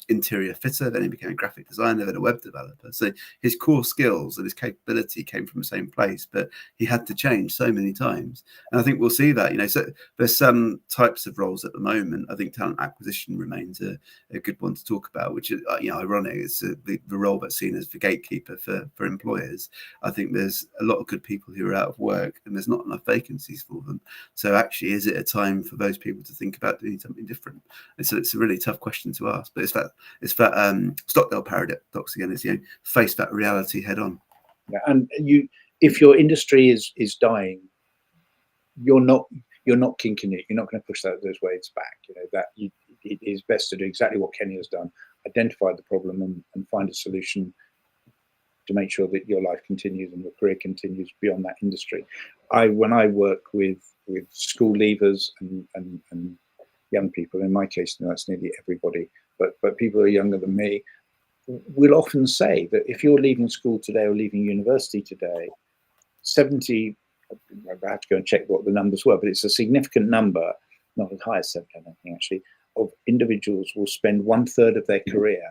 interior fitter, then he became a graphic designer, then a web developer. So his core skills and his capability came from the same place, but he had to change so many times. And I think we'll see that, so there's some types of roles at the moment. I think talent acquisition remains a good one to talk about, which is ironic. It's the role that's seen as the gatekeeper for employers. I think there's a lot of good people who are out of work, and there's not enough vacancies for them. So actually, is it a time for those people to think about doing something different? And so it's a really tough question to ask. But it's that Stockdale paradox again. Is face that reality head on. Yeah, and if your industry is dying, you're not kinking it. You're not going to push those waves back. It is best to do exactly what Kenny has done: identify the problem and find a solution to make sure that your life continues and your career continues beyond that industry. When I work with school leavers and young people, in my case, that's nearly everybody, but people who are younger than me, will often say that if you're leaving school today or leaving university today, 70, I have to go and check what the numbers were, but it's a significant number, not as high as 70, I don't think actually, of individuals will spend 1/3 of their career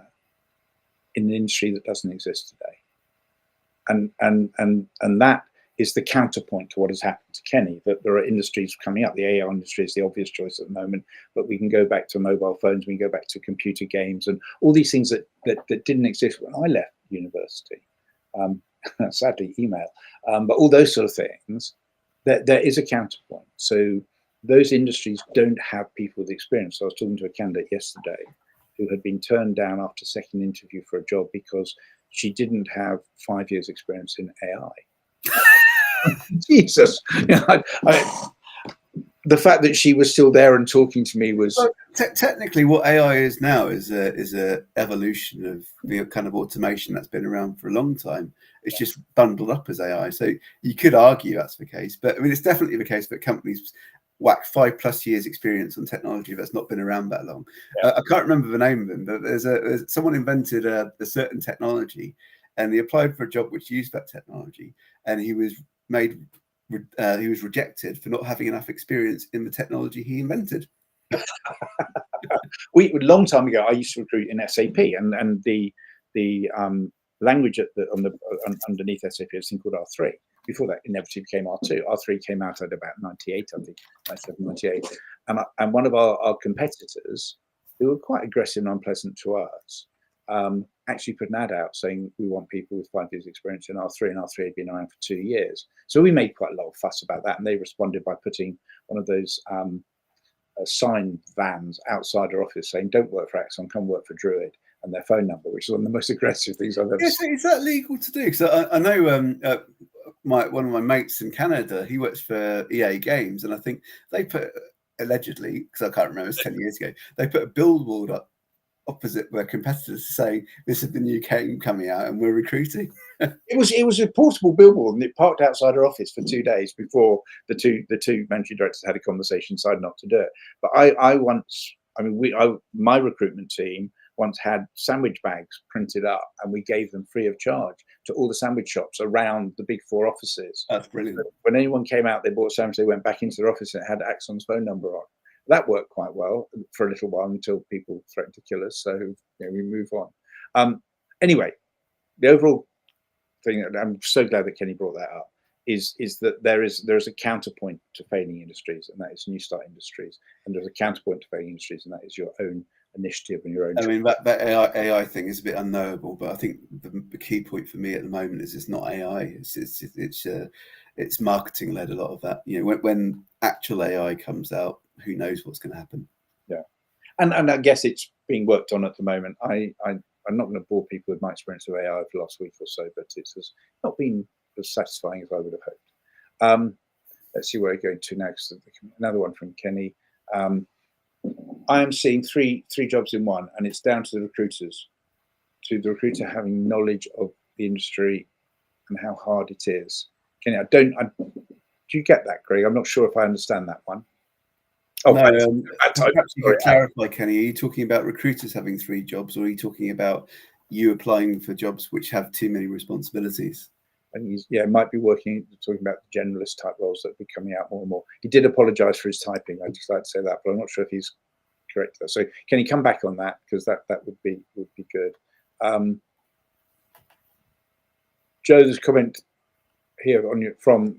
in an industry that doesn't exist today. And that is the counterpoint to what has happened to Kenny, that there are industries coming up. The AI industry is the obvious choice at the moment, but we can go back to mobile phones, we can go back to computer games and all these things that didn't exist when I left university. Sadly, email, but all those sort of things, there is a counterpoint. So those industries don't have people with experience. So I was talking to a candidate yesterday who had been turned down after second interview for a job because she didn't have 5 years experience in AI. Jesus. The fact that she was still there and talking to me was... Well, technically what AI is now is a evolution of the kind of automation that's been around for a long time. It's just bundled up as AI. So you could argue that's the case, but I mean, it's definitely the case that companies whack 5+ years experience on technology that's not been around that long. Yeah. I can't remember the name of them, but there's someone invented a certain technology, and he applied for a job which used that technology, and he was rejected for not having enough experience in the technology he invented. A long time ago, I used to recruit in SAP, and the language underneath SAP is a thing called R3. Before that, inevitably became R2. R3 came out at about 98, I think, 97, 98. And one of our competitors, who were quite aggressive and unpleasant to us, actually put an ad out saying we want people with 5 years experience in R3, and R3 had been around for 2 years. So we made quite a lot of fuss about that, and they responded by putting one of those sign vans outside our office saying, don't work for Axon, come work for Druid, and their phone number, which is one of the most aggressive things I've ever seen. Is that legal to do? Because I know one of my mates in Canada, he works for EA Games, and I think they put, allegedly, because I can't remember, it's 10 years ago, they put a billboard up opposite their competitors saying, this is the new game coming out and we're recruiting. It was a portable billboard, and it parked outside our office for 2 days before the two managing directors had a conversation, decided not to do it. But my recruitment team once had sandwich bags printed up, and we gave them free of charge to all the sandwich shops around the big 4 offices. That's brilliant. So when anyone came out, they bought a sandwich, they went back into their office and it had Axon's phone number on. That worked quite well for a little while until people threatened to kill us. So we move on. Anyway, the overall thing, I'm so glad that Kenny brought that up, is that there is a counterpoint to failing industries, and that is new start industries, and there's a counterpoint to failing industries, and that is your own initiative and your own. I mean, that AI thing is a bit unknowable, but I think the key point for me at the moment is it's not AI. It's marketing led, a lot of that. When actual AI comes out, who knows what's going to happen? Yeah, and I guess it's being worked on at the moment. I'm not going to bore people with my experience of AI over the last week or so, but it has not been as satisfying as I would have hoped. Let's see where we're going to next. Another one from Kenny. I am seeing three jobs in one, and it's down to the recruiters, to the recruiter having knowledge of the industry and how hard it is. Kenny, do you get that, Greg? I'm not sure if I understand that one. Oh, no, perhaps you sorry, could clarify, Kenny. Are you talking about recruiters having 3 jobs, or are you talking about you applying for jobs which have too many responsibilities? And it might be talking about the generalist type roles that will be coming out more and more. He did apologise for his typing. I'd just like to say that, but I'm not sure if he's correct there. So can you come back on that, because that would be good. Joe, there's a comment here on you from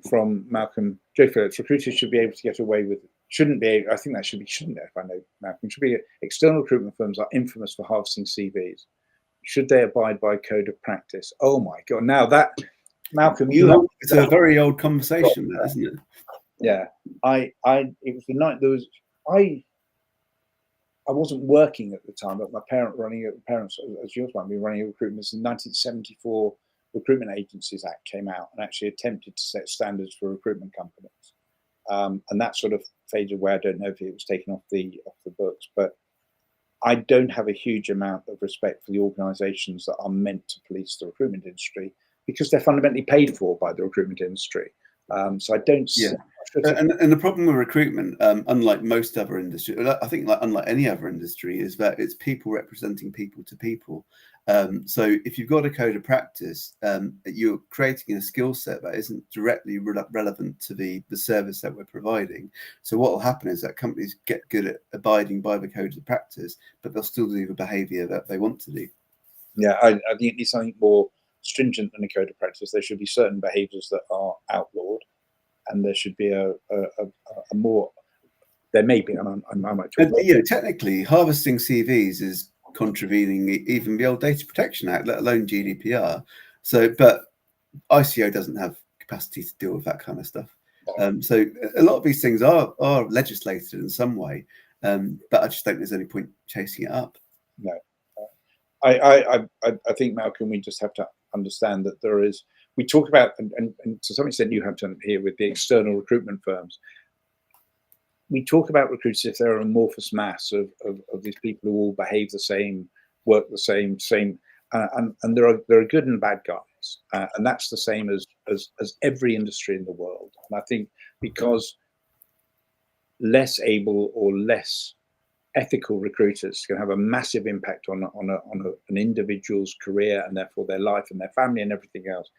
Malcolm J. Phillips. Recruiters should be able to get away with. Shouldn't be. I think that should be. Shouldn't they? If I know Malcolm, should be. External recruitment firms are infamous for harvesting CVs. Should they abide by code of practice? Oh my God! Now that Malcolm, it's a very old conversation, that, isn't it? Yeah, it was the night there was I wasn't working at the time, but my parents, as yours might be, running a recruitment. In 1974, Recruitment Agencies Act came out and actually attempted to set standards for recruitment companies, and that sort of faded away. I don't know if it was taken off the books, but I don't have a huge amount of respect for the organisations that are meant to police the recruitment industry, because they're fundamentally paid for by the recruitment industry. So I don't. Yeah. And the problem with recruitment, unlike most other industries, I think unlike any other industry, is that it's people representing people to people. So if you've got a code of practice, you're creating a skill set that isn't directly relevant to the service that we're providing. So what will happen is that companies get good at abiding by the code of practice, but they'll still do the behaviour that they want to do. Yeah, I think it needs something more stringent than a code of practice. There should be certain behaviours that are outlawed, and there should be a more. There may be, and I might talk about. Technically, harvesting CVs is contravening even the old Data Protection Act, let alone GDPR. So, but ICO doesn't have capacity to deal with that kind of stuff. So a lot of these things are legislated in some way, but I just don't think there's any point chasing it up. No, I think, Malcolm, we just have to understand that there is. We talk about, and to some extent you have done it here with the external recruitment firms. We talk about recruiters if they're an amorphous mass of these people who all behave the same, work the same, and there are good and bad guys, and that's the same as every industry in the world. And I think because less able or less ethical recruiters can have a massive impact on an individual's career and therefore their life and their family and everything else.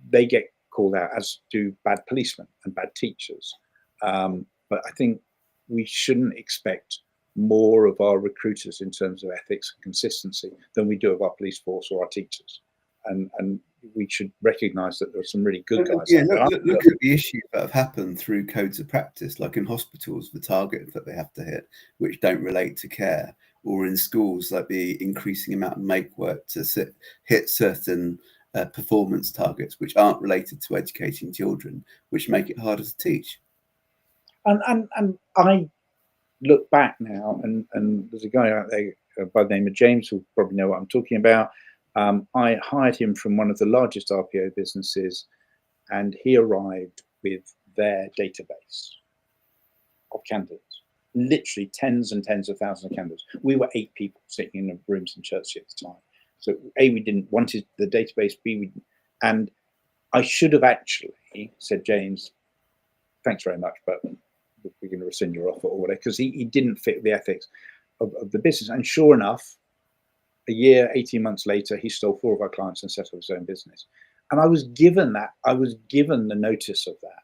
They get called out, as do bad policemen and bad teachers. But I think we shouldn't expect more of our recruiters in terms of ethics and consistency than we do of our police force or our teachers. And we should recognise that there are some really good guys. Yeah, look at the issues that have happened through codes of practice, like in hospitals, the targets that they have to hit, which don't relate to care, or in schools, like the increasing amount of make work to hit certain performance targets, which aren't related to educating children, which make it harder to teach. And I look back now, and there's a guy out there by the name of James who'll probably know what I'm talking about. I hired him from one of the largest RPO businesses, and he arrived with their database of candidates, literally tens and tens of thousands of candidates. We were 8 people sitting in rooms in Chelsea at the time. So A, we didn't wanted the database. B, and I should have actually said, James, thanks very much, but we're going to rescind your offer or whatever, because he didn't fit the ethics of the business. And sure enough, a year, 18 months later, he stole 4 of our clients and set up his own business. And I was given the notice of that,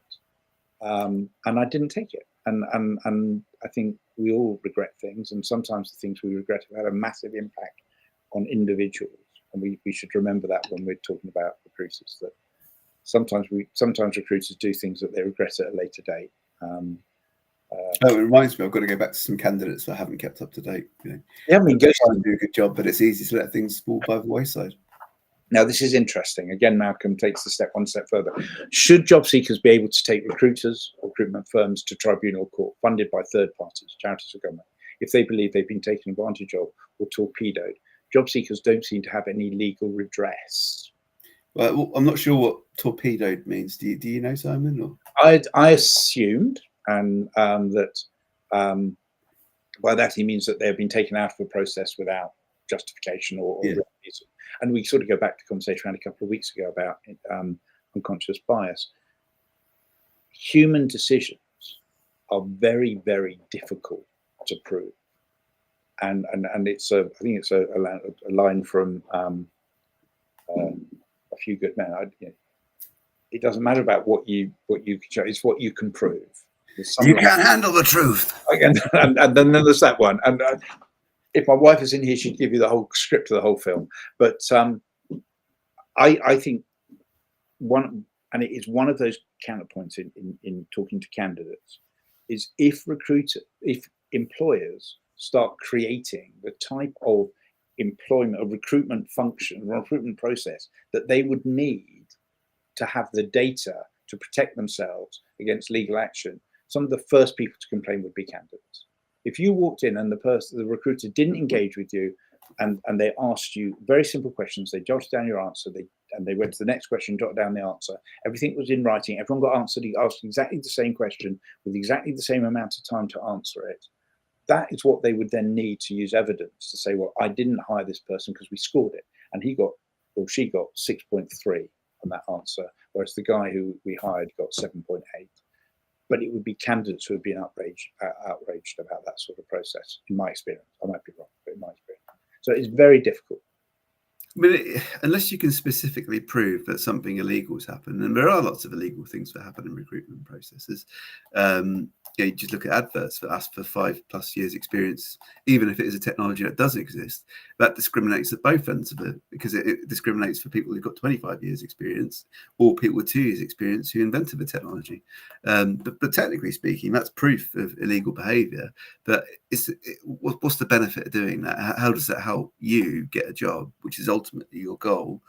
and I didn't take it. And I think we all regret things, and sometimes the things we regret have had a massive impact on individuals. And we should remember that when we're talking about recruiters, that sometimes recruiters do things that they regret at a later date. It reminds me, I've got to go back to some candidates that I haven't kept up to date. Yeah, I mean, try and do a good job, but it's easy to let things fall by the wayside. Now, this is interesting. Again, Malcolm takes the one step further. Should job seekers be able to take recruiters or recruitment firms to tribunal or court, funded by third parties, charities or government, if they believe they've been taken advantage of or torpedoed? Job seekers don't seem to have any legal redress. Well, I'm not sure what torpedoed means. Do you know, Simon? Or I assumed that by that he means that they have been taken out of a process without justification or Yeah. reason. And we sort of go back to the conversation we had a couple of weeks ago about unconscious bias. Human decisions are very, very difficult to prove. And it's I think it's a line from A Few Good Men. It doesn't matter about what you can show; it's what you can prove. You can't handle the truth. And then there's that one. And if my wife is in here, she'd give you the whole script of the whole film. But I think and it is one of those counterpoints in talking to candidates, is if employers start creating the type of employment or recruitment function, recruitment process that they would need to have the data to protect themselves against legal action, some of the first people to complain would be candidates. If you walked in and the recruiter didn't engage with you and they asked you very simple questions, they jotted down your answer, and they went to the next question, jotted down the answer, everything was in writing, everyone got answered, he asked exactly the same question with exactly the same amount of time to answer it. That is what they would then need to use evidence to say, well, I didn't hire this person because we scored it, and he got, or she got 6.3 on that answer, whereas the guy who we hired got 7.8. But it would be candidates who would be outraged about that sort of process, in my experience. I might be wrong, but in my experience. So it's very difficult. I mean, unless you can specifically prove that something illegal has happened, and there are lots of illegal things that happen in recruitment processes. You just look at adverts that ask for 5+ years experience, even if it is a technology that does exist. That discriminates at both ends of it, because it discriminates for people who've got 25 years experience or people with 2 years experience who invented the technology. But technically speaking, that's proof of illegal behaviour. But what's the benefit of doing that? How does that help you get a job, which is ultimately your goal,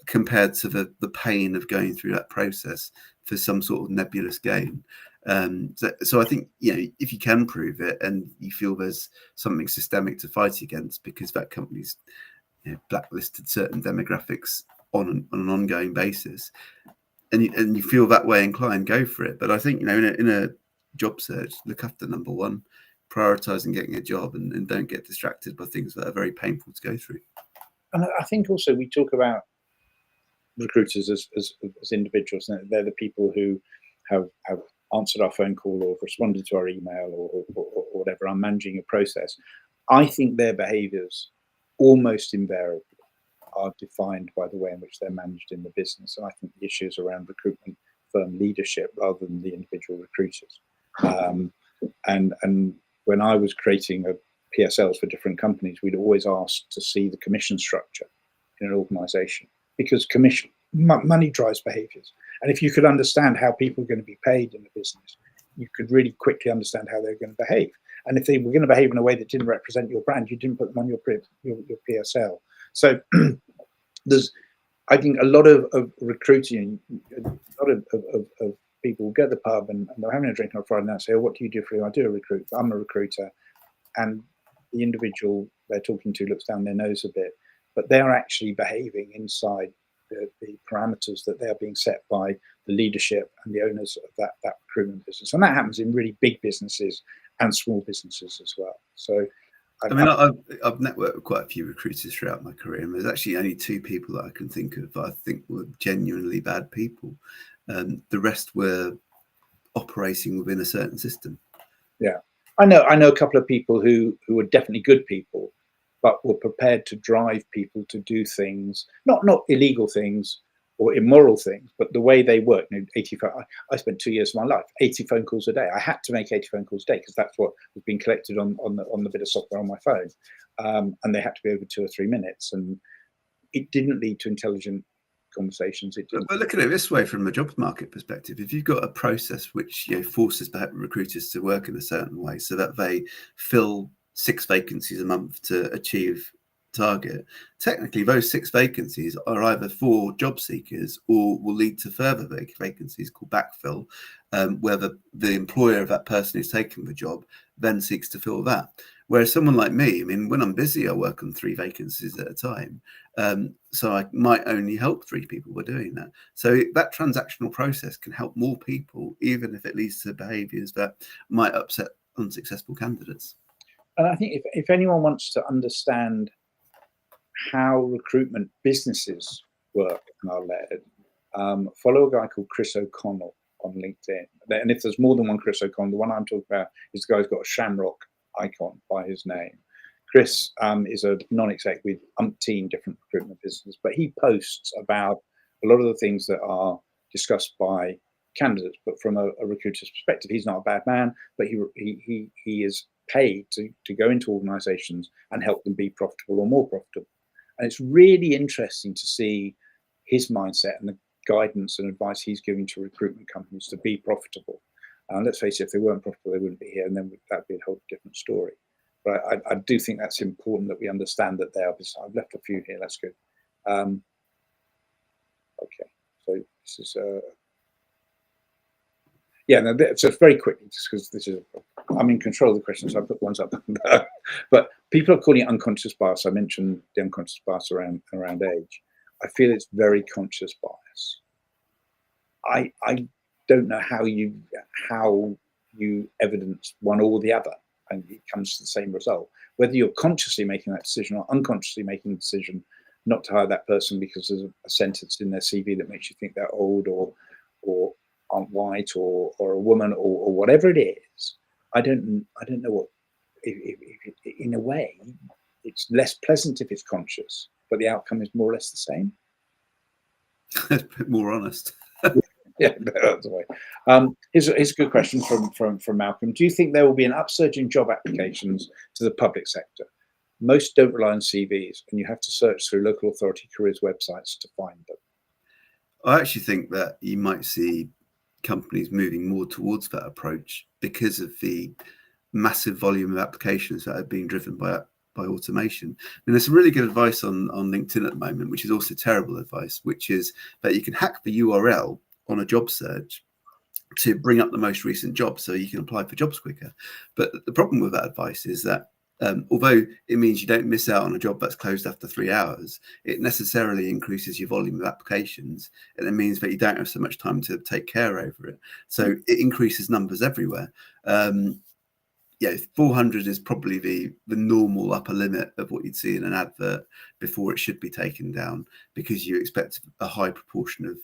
compared to the pain of going through that process for some sort of nebulous gain? So I think, if you can prove it and you feel there's something systemic to fight against because that company's blacklisted certain demographics on an ongoing basis, and you feel that way inclined, go for it. But I think, in a job search, look after number one, prioritize and getting a job, and don't get distracted by things that are very painful to go through. And I think also we talk about recruiters as individuals, and they're the people who have answered our phone call or responded to our email or whatever. I'm managing a process. I think their behaviours almost invariably are defined by the way in which they're managed in the business. And I think the issue is around recruitment firm leadership rather than the individual recruiters. And when I was creating PSLs for different companies, we'd always ask to see the commission structure in an organisation, because money drives behaviours. And if you could understand how people are going to be paid in the business, you could really quickly understand how they're going to behave. And if they were going to behave in a way that didn't represent your brand, you didn't put them on your PSL. So there's, I think, a lot of recruiting, a lot of people will go to the pub and they're having a drink on a Friday night and say, oh, what do you do for you? I do a recruit. I'm a recruiter. And the individual they're talking to looks down their nose a bit, but they're actually behaving inside the parameters that they're being set by the leadership and the owners of that recruitment business. And that happens in really big businesses and small businesses as well. So I've networked with quite a few recruiters throughout my career, and there's actually only 2 people that I can think of that I think were genuinely bad people. The rest were operating within a certain system. Yeah, I know a couple of people who are definitely good people, but were prepared to drive people to do things, not illegal things or immoral things, but the way they work. I spent 2 years of my life, 80 phone calls a day. I had to make 80 phone calls a day because that's what was being collected on the bit of software on my phone, and they had to be over 2 or 3 minutes, and it didn't lead to intelligent conversations. But look at it this way, from a jobs market perspective: if you've got a process which forces recruiters to work in a certain way so that they fill 6 vacancies a month to achieve target, technically those 6 vacancies are either for job seekers or will lead to further vacancies called backfill, where the employer of that person who's taken the job then seeks to fill that. Whereas someone like me, when I'm busy, I work on 3 vacancies at a time. So I might only help 3 people by doing that. So that transactional process can help more people, even if it leads to behaviours that might upset unsuccessful candidates. And I think if anyone wants to understand how recruitment businesses work and are led, follow a guy called Chris O'Connell on LinkedIn. And if there's more than one Chris O'Connell, the one I'm talking about is the guy who's got a shamrock icon by his name. Chris is a non-exec with umpteen different recruitment businesses, but he posts about a lot of the things that are discussed by candidates. But from a recruiter's perspective, he's not a bad man, but he is paid to go into organizations and help them be profitable or more profitable. And it's really interesting to see his mindset and the guidance and advice he's giving to recruitment companies to be profitable. Let's face it, if they weren't profitable, they wouldn't be here, and then that'd be a whole different story. But I do think that's important that we understand that they are. I've left a few here. That's good. Okay, so this is yeah. No, so very quickly, just because this is I'm in control of the questions, so I put ones up. But people are calling it unconscious bias. I mentioned the unconscious bias around age. I feel it's very conscious bias. I don't know how you evidence one or the other, and it comes to the same result. Whether you're consciously making that decision or unconsciously making the decision not to hire that person because there's a sentence in their CV that makes you think they're old or aren't white or a woman or whatever it is. I don't know what. If in a way, it's less pleasant if it's conscious, but the outcome is more or less the same. It's a bit more honest. Yeah, that's the way. Here's a good question from Malcolm. Do you think there will be an upsurge in job applications to the public sector? Most don't rely on CVs, and you have to search through local authority careers websites to find them. I actually think that you might see companies moving more towards that approach because of the massive volume of applications that are being driven by automation. And there's some really good advice on LinkedIn at the moment, which is also terrible advice, which is that you can hack the URL on a job search to bring up the most recent job so you can apply for jobs quicker. But the problem with that advice is that although it means you don't miss out on a job that's closed after 3 hours, it necessarily increases your volume of applications, and it means that you don't have so much time to take care over it. So it increases numbers everywhere. 400 is probably the normal upper limit of what you'd see in an advert before it should be taken down, because you expect a high proportion of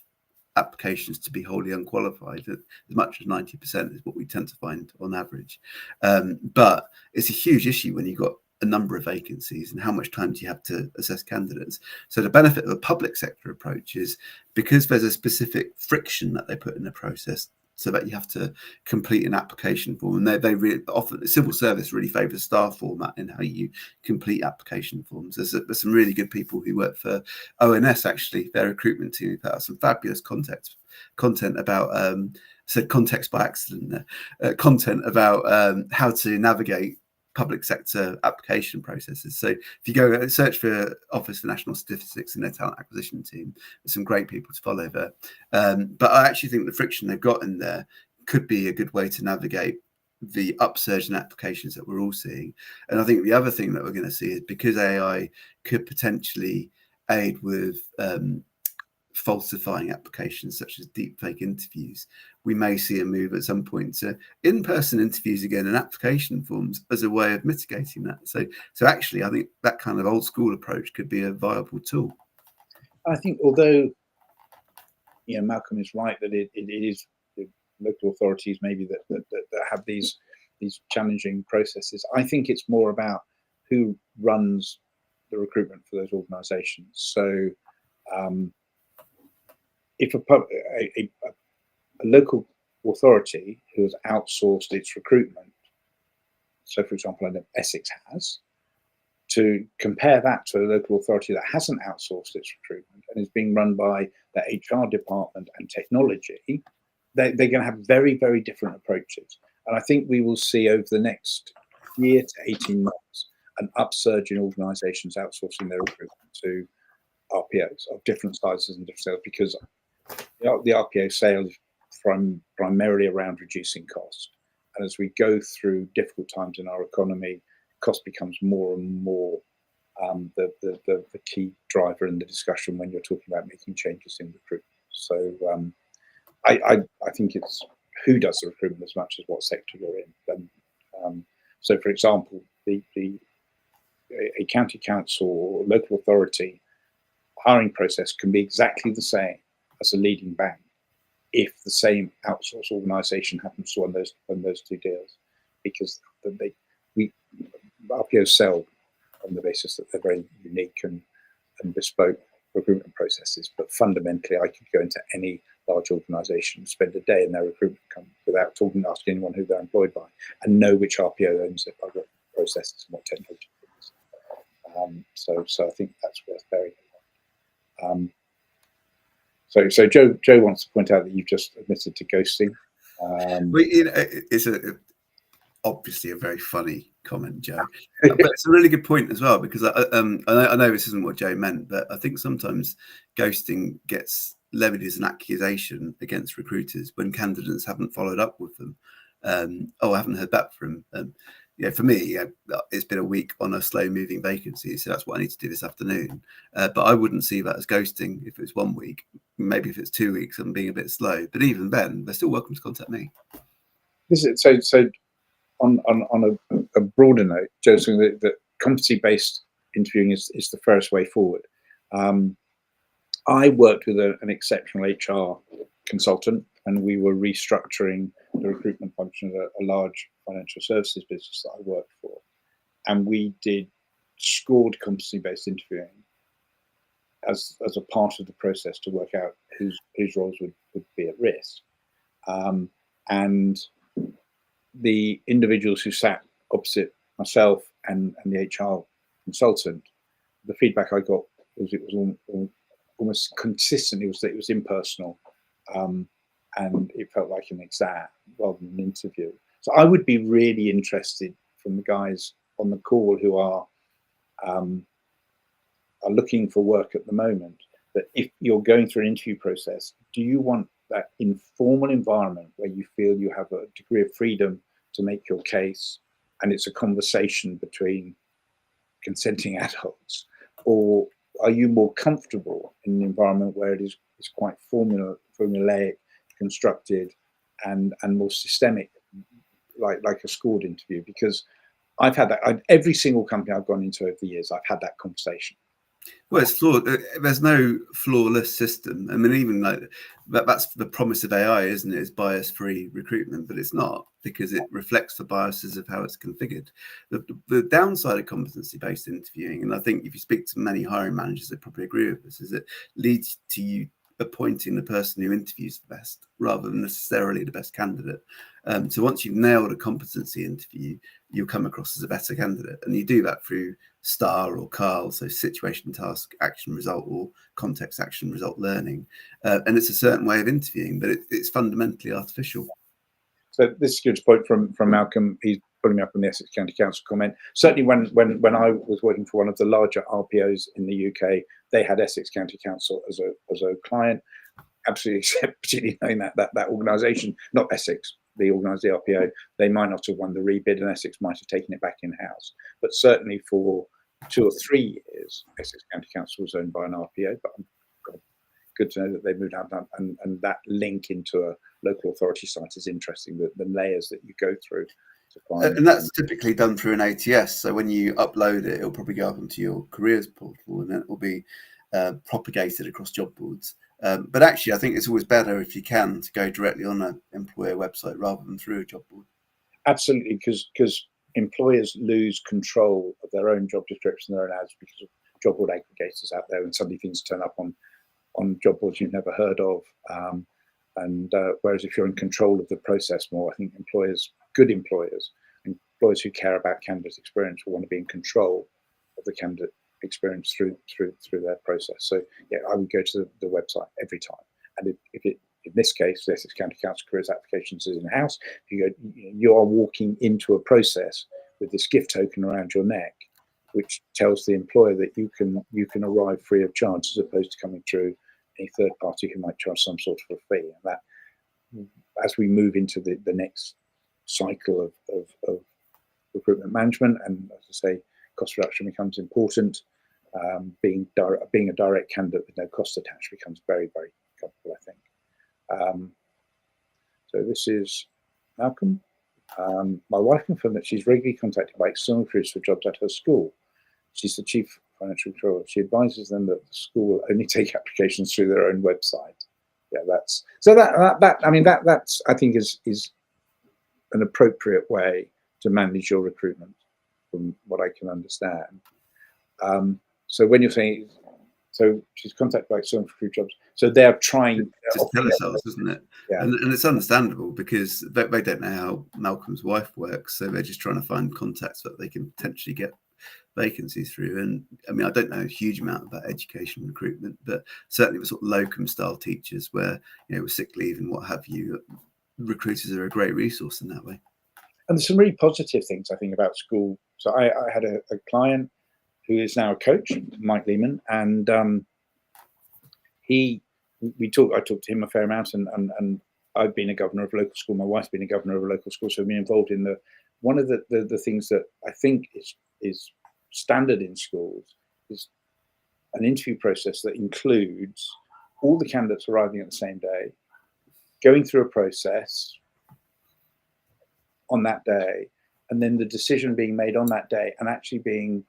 applications to be wholly unqualified. As much as 90% is what we tend to find on average. But it's a huge issue when you've got a number of vacancies, and how much time do you have to assess candidates? So the benefit of a public sector approach is because there's a specific friction that they put in the process, so that you have to complete an application form. And they really often, civil service really favours star format in how you complete application forms. There's some really good people who work for ONS, actually, their recruitment team, who put out some fabulous content about, said context by accident there, content about how to navigate public sector application processes. So if you go search for Office for National Statistics and their talent acquisition team, there's some great people to follow there. But I actually think the friction they've got in there could be a good way to navigate the upsurge in applications that we're all seeing. And I think the other thing that we're going to see is, because AI could potentially aid with falsifying applications such as deepfake interviews, we may see a move at some point to in-person interviews again and application forms as a way of mitigating that. So actually, I think that kind of old school approach could be a viable tool. I think, although Malcolm is right that it is the local authorities maybe that have these challenging processes, I think it's more about who runs the recruitment for those organisations. So if a local authority who has outsourced its recruitment, so for example, I know Essex has, to compare that to a local authority that hasn't outsourced its recruitment and is being run by the HR department and technology, they're going to have very, very different approaches. And I think we will see over the next year to 18 months an upsurge in organisations outsourcing their recruitment to RPOs of different sizes and different sales, because the RPO sale is primarily around reducing cost. And as we go through difficult times in our economy, cost becomes more and more the key driver in the discussion when you're talking about making changes in recruitment. So I think it's who does the recruitment as much as what sector you're in. And, so, for example, a county council or local authority hiring process can be exactly the same as a leading bank if the same outsource organisation happens to win those two deals, because RPOs sell on the basis that they're very unique and bespoke recruitment processes. But fundamentally, I could go into any large organisation, spend a day in their recruitment company without asking anyone who they're employed by, and know which RPO owns it by what processes and what technology. So I think that's worth bearing in mind. So Joe wants to point out that you've just admitted to ghosting. It's obviously a very funny comment, Joe, but it's a really good point as well, because I know this isn't what Joe meant, but I think sometimes ghosting gets levied as an accusation against recruiters when candidates haven't followed up with them. I haven't heard back from them. For me, it's been a week on a slow-moving vacancy, so that's what I need to do this afternoon. But I wouldn't see that as ghosting if it's 1 week. Maybe if it's 2 weeks, I'm being a bit slow. But even then, they're still welcome to contact me. So on a broader note, Joe, saying that competency-based interviewing is the first way forward. I worked with an exceptional HR consultant, and we were restructuring the recruitment function of a large financial services business that I worked for. And we did scored competency-based interviewing as a part of the process to work out whose roles would be at risk. And the individuals who sat opposite myself and the HR consultant, the feedback I got was it was almost consistent. It was impersonal, and it felt like an exam rather than an interview. So I would be really interested from the guys on the call who are looking for work at the moment, that if you're going through an interview process, do you want that informal environment where you feel you have a degree of freedom to make your case and it's a conversation between consenting adults, or are you more comfortable in an environment where it's quite formulaic, constructed, and more systemic, like a scored interview? Because I've had that. Every single company I've gone into over the years, I've had that conversation. Well, it's flawed. There's no flawless system. I mean, even like that's the promise of AI, isn't it? It's bias-free recruitment, but it's not, because it reflects the biases of how it's configured. The downside of competency-based interviewing, and I think if you speak to many hiring managers, they probably agree with this, is it leads to you appointing the person who interviews the best rather than necessarily the best candidate. So once you've nailed a competency interview, you'll come across as a better candidate, and you do that through STAR or CARL, so situation, task, action, result, or context, action, result, learning. And it's a certain way of interviewing, but it's fundamentally artificial. So this is a good point from Malcolm. He's putting me up on the Essex County Council comment. Certainly when I was working for one of the larger RPOs in the UK, they had Essex County Council as a client. Absolutely accept, particularly knowing that organisation, not Essex, they organised the RPO, they might not have won the rebid, and Essex might have taken it back in-house. But certainly for 2 or 3 years, Essex County Council was owned by an RPO, but good to know that they moved out, and that link into a local authority site is interesting, the layers that you go through to find. And that's typically done through an ATS. So when you upload it, it'll probably go up into your careers portal, and then it will be propagated across job boards. But actually, I think it's always better if you can to go directly on an employer website rather than through a job board. Absolutely, because employers lose control of their own job description, their own ads, because of job board aggregators out there, and suddenly things turn up on job boards you've never heard of. Whereas if you're in control of the process more, I think good employers who care about candidate experience will want to be in control of the candidate experience through their process. So yeah, I would go to the website every time. And if in this case, the Essex County Council Careers Applications is in-house, you are walking into a process with this gift token around your neck, which tells the employer that you can arrive free of charge, as opposed to coming through a third party who might charge some sort of a fee. And that, as we move into the next cycle of recruitment management, and as I say, cost reduction becomes important. Being a direct candidate with no cost attached becomes very, very comfortable, I think. So this is Malcolm. My wife confirmed that she's regularly contacted by external recruiters for jobs at her school. She's the chief financial controller. She advises them that the school will only take applications through their own website. Yeah, that's so that I mean that's I think is an appropriate way to manage your recruitment, from what I can understand. So when you're saying, so she's contacted by external recruit jobs, so they're trying. Just telesales, isn't it? Yeah. And it's understandable because they don't know how Malcolm's wife works, so they're just trying to find contacts that they can potentially get vacancies through. And I mean, I don't know a huge amount about education recruitment, but certainly with sort of locum style teachers where, you know, with sick leave and what have you, recruiters are a great resource in that way. And there's some really positive things I think about school. So I had a client who is now a coach, Mike Lehman, and I talked to him a fair amount, and I've been a governor of a local school. My wife's been a governor of a local school, so I've been involved in one of the things that I think is standard in schools is an interview process that includes all the candidates arriving at the same day, going through a process on that day, and then the decision being made on that day and actually being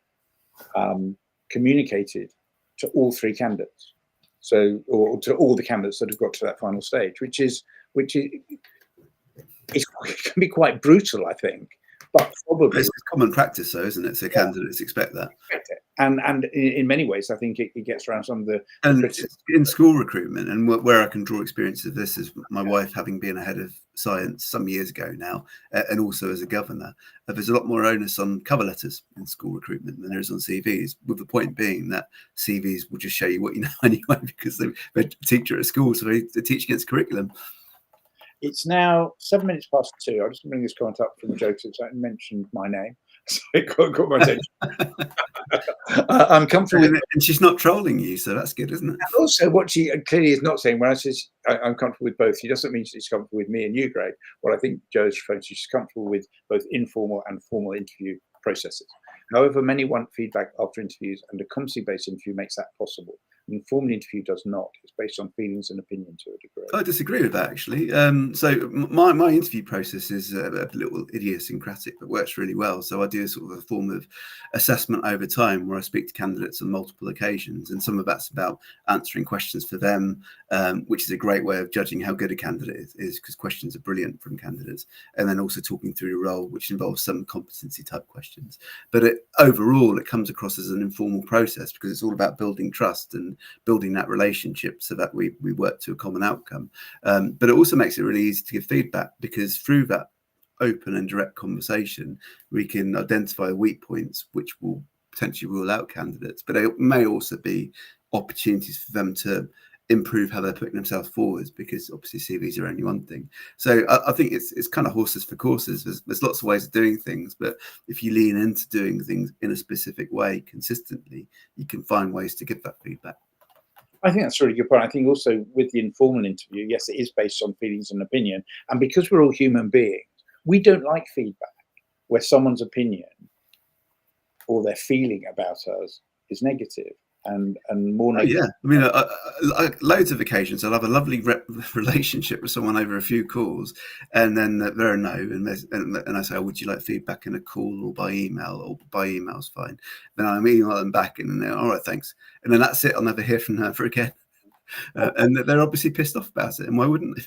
communicated to all three candidates. So, or to all the candidates that have got to that final stage, which can be quite brutal, I think. But probably it's common practice, though, isn't it? So candidates expect that. And in many ways, I think it gets around some of the. And in school recruitment, and where I can draw experience of this is my wife having been a head of science some years ago now, and also as a governor. There's a lot more onus on cover letters in school recruitment than there is on CVs, with the point being that CVs will just show you what you know anyway, because they're a teacher at school, so they teach against curriculum. It's now 7 minutes past 2. I'll just bring this comment up from Joe since I mentioned my name. So it got my attention. I'm comfortable with, and she's not trolling you, so that's good, isn't it? And also, what she clearly is not saying when I says I'm comfortable with both, she doesn't mean she's comfortable with me and you, Greg. What I think Joe's referring to, she's comfortable with both informal and formal interview processes. However, many want feedback after interviews, and a competency-based interview makes that possible. An informal interview does not. It's based on feelings and opinion to a degree. I disagree with that, actually. So my interview process is a little idiosyncratic, but works really well. So I do a sort of a form of assessment over time where I speak to candidates on multiple occasions, and some of that's about answering questions for them, which is a great way of judging how good a candidate is, because questions are brilliant from candidates, and then also talking through the role, which involves some competency type questions. But overall, it comes across as an informal process because it's all about building trust and building that relationship so that we work to a common outcome. But it also makes it really easy to give feedback, because through that open and direct conversation, we can identify weak points, which will potentially rule out candidates. But it may also be opportunities for them to improve how they're putting themselves forwards, because obviously CVs are only one thing. So I think it's kind of horses for courses. There's lots of ways of doing things, but if you lean into doing things in a specific way consistently, you can find ways to give that feedback. I think that's a really good point. I think also with the informal interview, yes, it is based on feelings and opinion. And because we're all human beings, we don't like feedback where someone's opinion or their feeling about us is negative. And more negative. Yeah, I mean, loads of occasions I'll have a lovely relationship with someone over a few calls, and then they're a no, and I say, oh, would you like feedback in a call or by email? Or by email's fine. Then I email them back, and then they're all right, thanks, and then that's it. I'll never hear from her for again, and they're obviously pissed off about it. And why wouldn't they?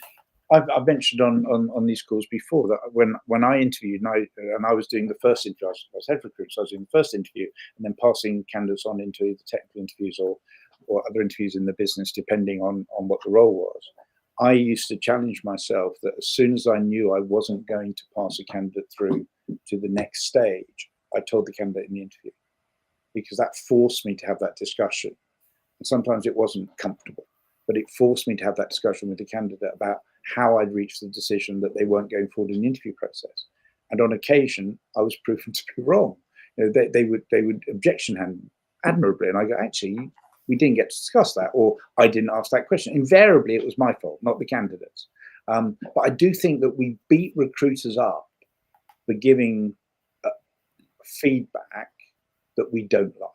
I've mentioned on these calls before that when I interviewed and I was doing the first interview, I was head recruiter, so I was doing the first interview and then passing candidates on into either technical interviews or other interviews in the business, depending on what the role was. I used to challenge myself that as soon as I knew I wasn't going to pass a candidate through to the next stage, I told the candidate in the interview, because that forced me to have that discussion. And sometimes it wasn't comfortable, but it forced me to have that discussion with the candidate about how I'd reached the decision that they weren't going forward in the interview process. And on occasion, I was proven to be wrong. You know, they would objection hand admirably, and I go, actually, we didn't get to discuss that, or I didn't ask that question. Invariably, it was my fault, not the candidates. But I do think that we beat recruiters up for giving feedback that we don't like.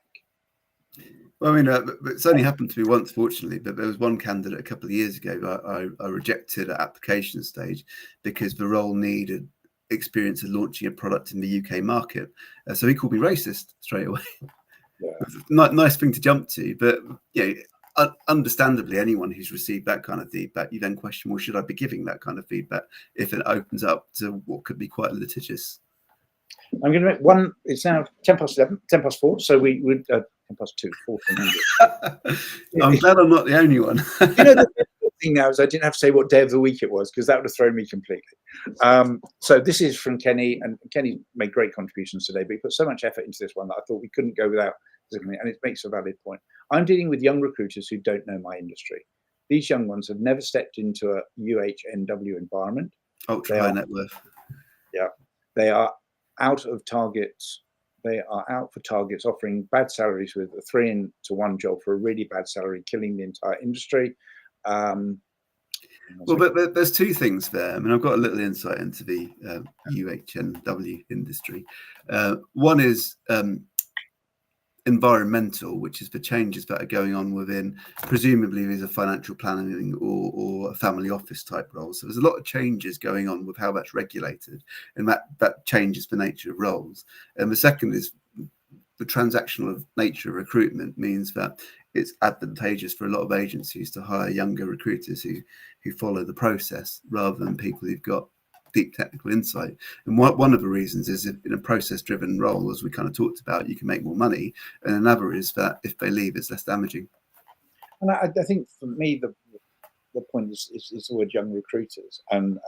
Well, I mean, it's only happened to me once, fortunately, but there was one candidate a couple of years ago I rejected at application stage because the role needed experience of launching a product in the UK market. So he called me racist straight away. Yeah. Nice thing to jump to, but understandably, anyone who's received that kind of feedback, you then question, well, should I be giving that kind of feedback if it opens up to what could be quite litigious? I'm going to make one. It's now 11:10, 4. So we would 2, 14. I'm glad I'm not the only one. The thing now is I didn't have to say what day of the week it was, because that would have thrown me completely. So this is from Kenny, and Kenny made great contributions today, but he put so much effort into this one that I thought we couldn't go without. And it makes a valid point. I'm dealing with young recruiters who don't know my industry. These young ones have never stepped into a UHNW environment. Ultra high net worth. Yeah, they are out of targets. They are out for targets, offering bad salaries with a 3-to-1 job for a really bad salary, killing the entire industry. Well, but there's two things there. I mean, I've got a little insight into the UHNW industry. One is environmental, which is the changes that are going on within, presumably there's a financial planning or a family office type role. So there's a lot of changes going on with how that's regulated, and that changes the nature of roles. And the second is the transactional nature of recruitment means that it's advantageous for a lot of agencies to hire younger recruiters who follow the process rather than people who've got deep technical insight. And one of the reasons is in a process-driven role, as we kind of talked about, you can make more money, and another is that if they leave, it's less damaging. And I think for me, the point is the word young recruiters, and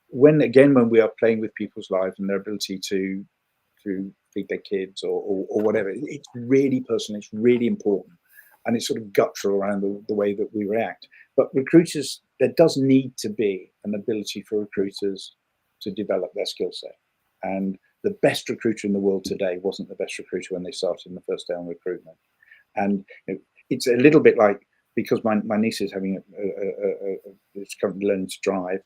when we are playing with people's lives and their ability to feed their kids or whatever, it's really personal, it's really important, and it's sort of guttural around the way that we react. But recruiters, there does need to be an ability for recruiters to develop their skill set. And the best recruiter in the world today wasn't the best recruiter when they started in the first day on recruitment. And it's a little bit like, because my niece is having is currently learning to drive,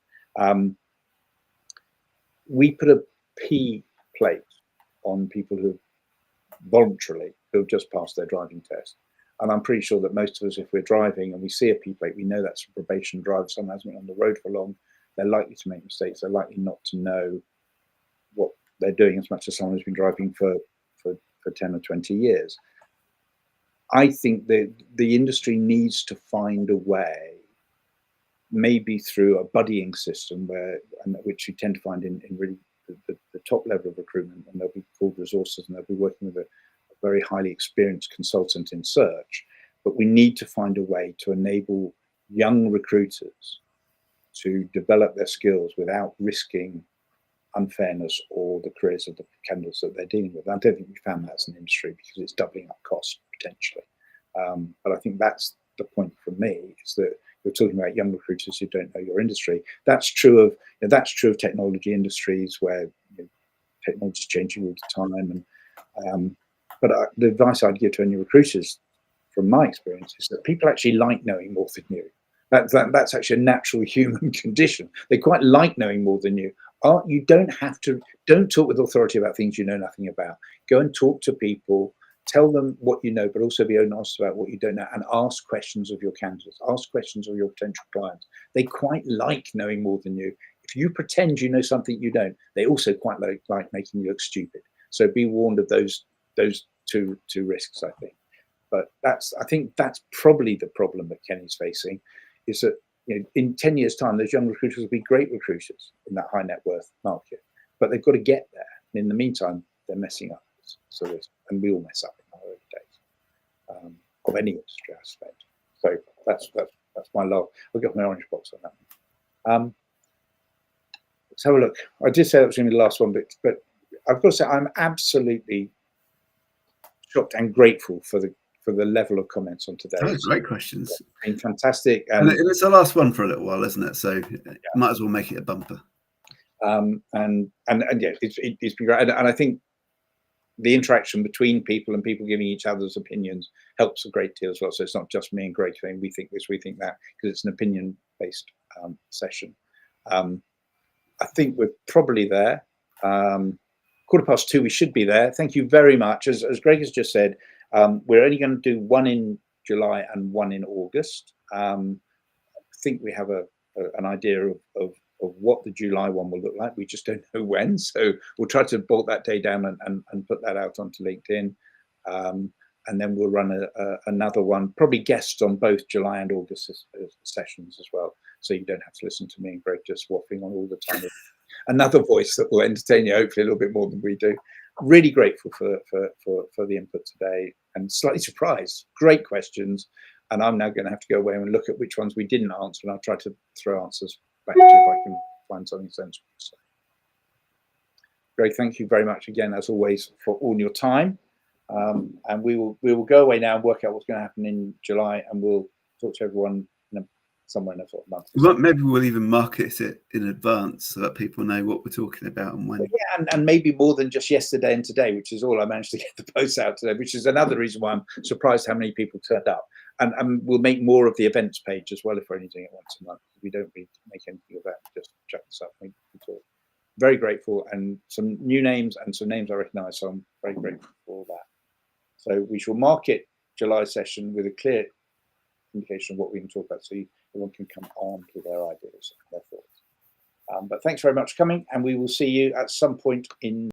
we put a P plate on people who have just passed their driving test. And I'm pretty sure that most of us, if we're driving and we see a P plate, we know that's a probation driver. Someone hasn't been on the road for long. They're likely to make mistakes. They're likely not to know what they're doing as much as someone who's been driving for 10 or 20 years. I think that the industry needs to find a way, maybe through a buddying system, which you tend to find in really the top level of recruitment, and they'll be called resources, and they'll be working with a very highly experienced consultant in search. But we need to find a way to enable young recruiters to develop their skills without risking unfairness or the careers of the candidates that they're dealing with. I don't think we found that as an industry, because it's doubling up costs potentially. But I think that's the point for me, is that you're talking about young recruiters who don't know your industry. That's true of technology industries, where technology is changing all the time. And but the advice I'd give to any recruiters, from my experience, is that people actually like knowing more than you. That's actually a natural human condition. They quite like knowing more than you. You don't talk with authority about things you know nothing about. Go and talk to people, tell them what you know, but also be honest about what you don't know, and ask questions of your candidates, ask questions of your potential clients. They quite like knowing more than you. If you pretend you know something you don't, they also quite like making you look stupid. So be warned of those two risks, I think. But I think that's probably the problem that Kenny's facing, is that in 10 years' time, those young recruiters will be great recruiters in that high net worth market, but they've got to get there. And in the meantime, they're messing up. And we all mess up in our early days of any industry, I suspect. So that's my love. I'll get my orange box on that one. Let's have a look. I did say that was going to be the last one, but I've got to say I'm absolutely shocked and grateful for the level of comments on today. Oh, great questions. It's been fantastic. And it's the last one for a little while, isn't it? So might as well make it a bumper. And yeah, it's been great. And I think the interaction between people and people giving each other's opinions helps a great deal as well. So it's not just me and Greg saying we think this, we think that, because it's an opinion-based session. I think we're probably there. 2:15, we should be there. Thank you very much. As Greg has just said, we're only going to do one in July and one in August. I think we have an idea of of what the July one will look like. We just don't know when. So we'll try to bolt that day down and put that out onto LinkedIn. And then we'll run another one, probably guests on both July and August sessions as well. So you don't have to listen to me and Greg just waffling on all the time. Another voice that will entertain you, hopefully a little bit more than we do. Really grateful for the input today, and slightly surprised. Great questions. And I'm now going to have to go away and look at which ones we didn't answer, and I'll try to throw answers back to you if I can find something sensible. So, Greg, thank you very much again, as always, for all your time. And we will go away now and work out what's going to happen in July, and we'll talk to everyone somewhere in a sort of month. Well, maybe we'll even market it in advance so that people know what we're talking about and when. Yeah, and maybe more than just yesterday and today, which is all I managed to get the posts out today, which is another reason why I'm surprised how many people turned up. And we'll make more of the events page as well if we're only doing it once a month. We don't need to make anything of that. Just check this out. Very grateful, and some new names and some names I recognise. So I'm very grateful for all that. So we shall market July session with a clear indication of what we can talk about, so everyone can come armed with their ideas and their thoughts. But thanks very much for coming, and we will see you at some point in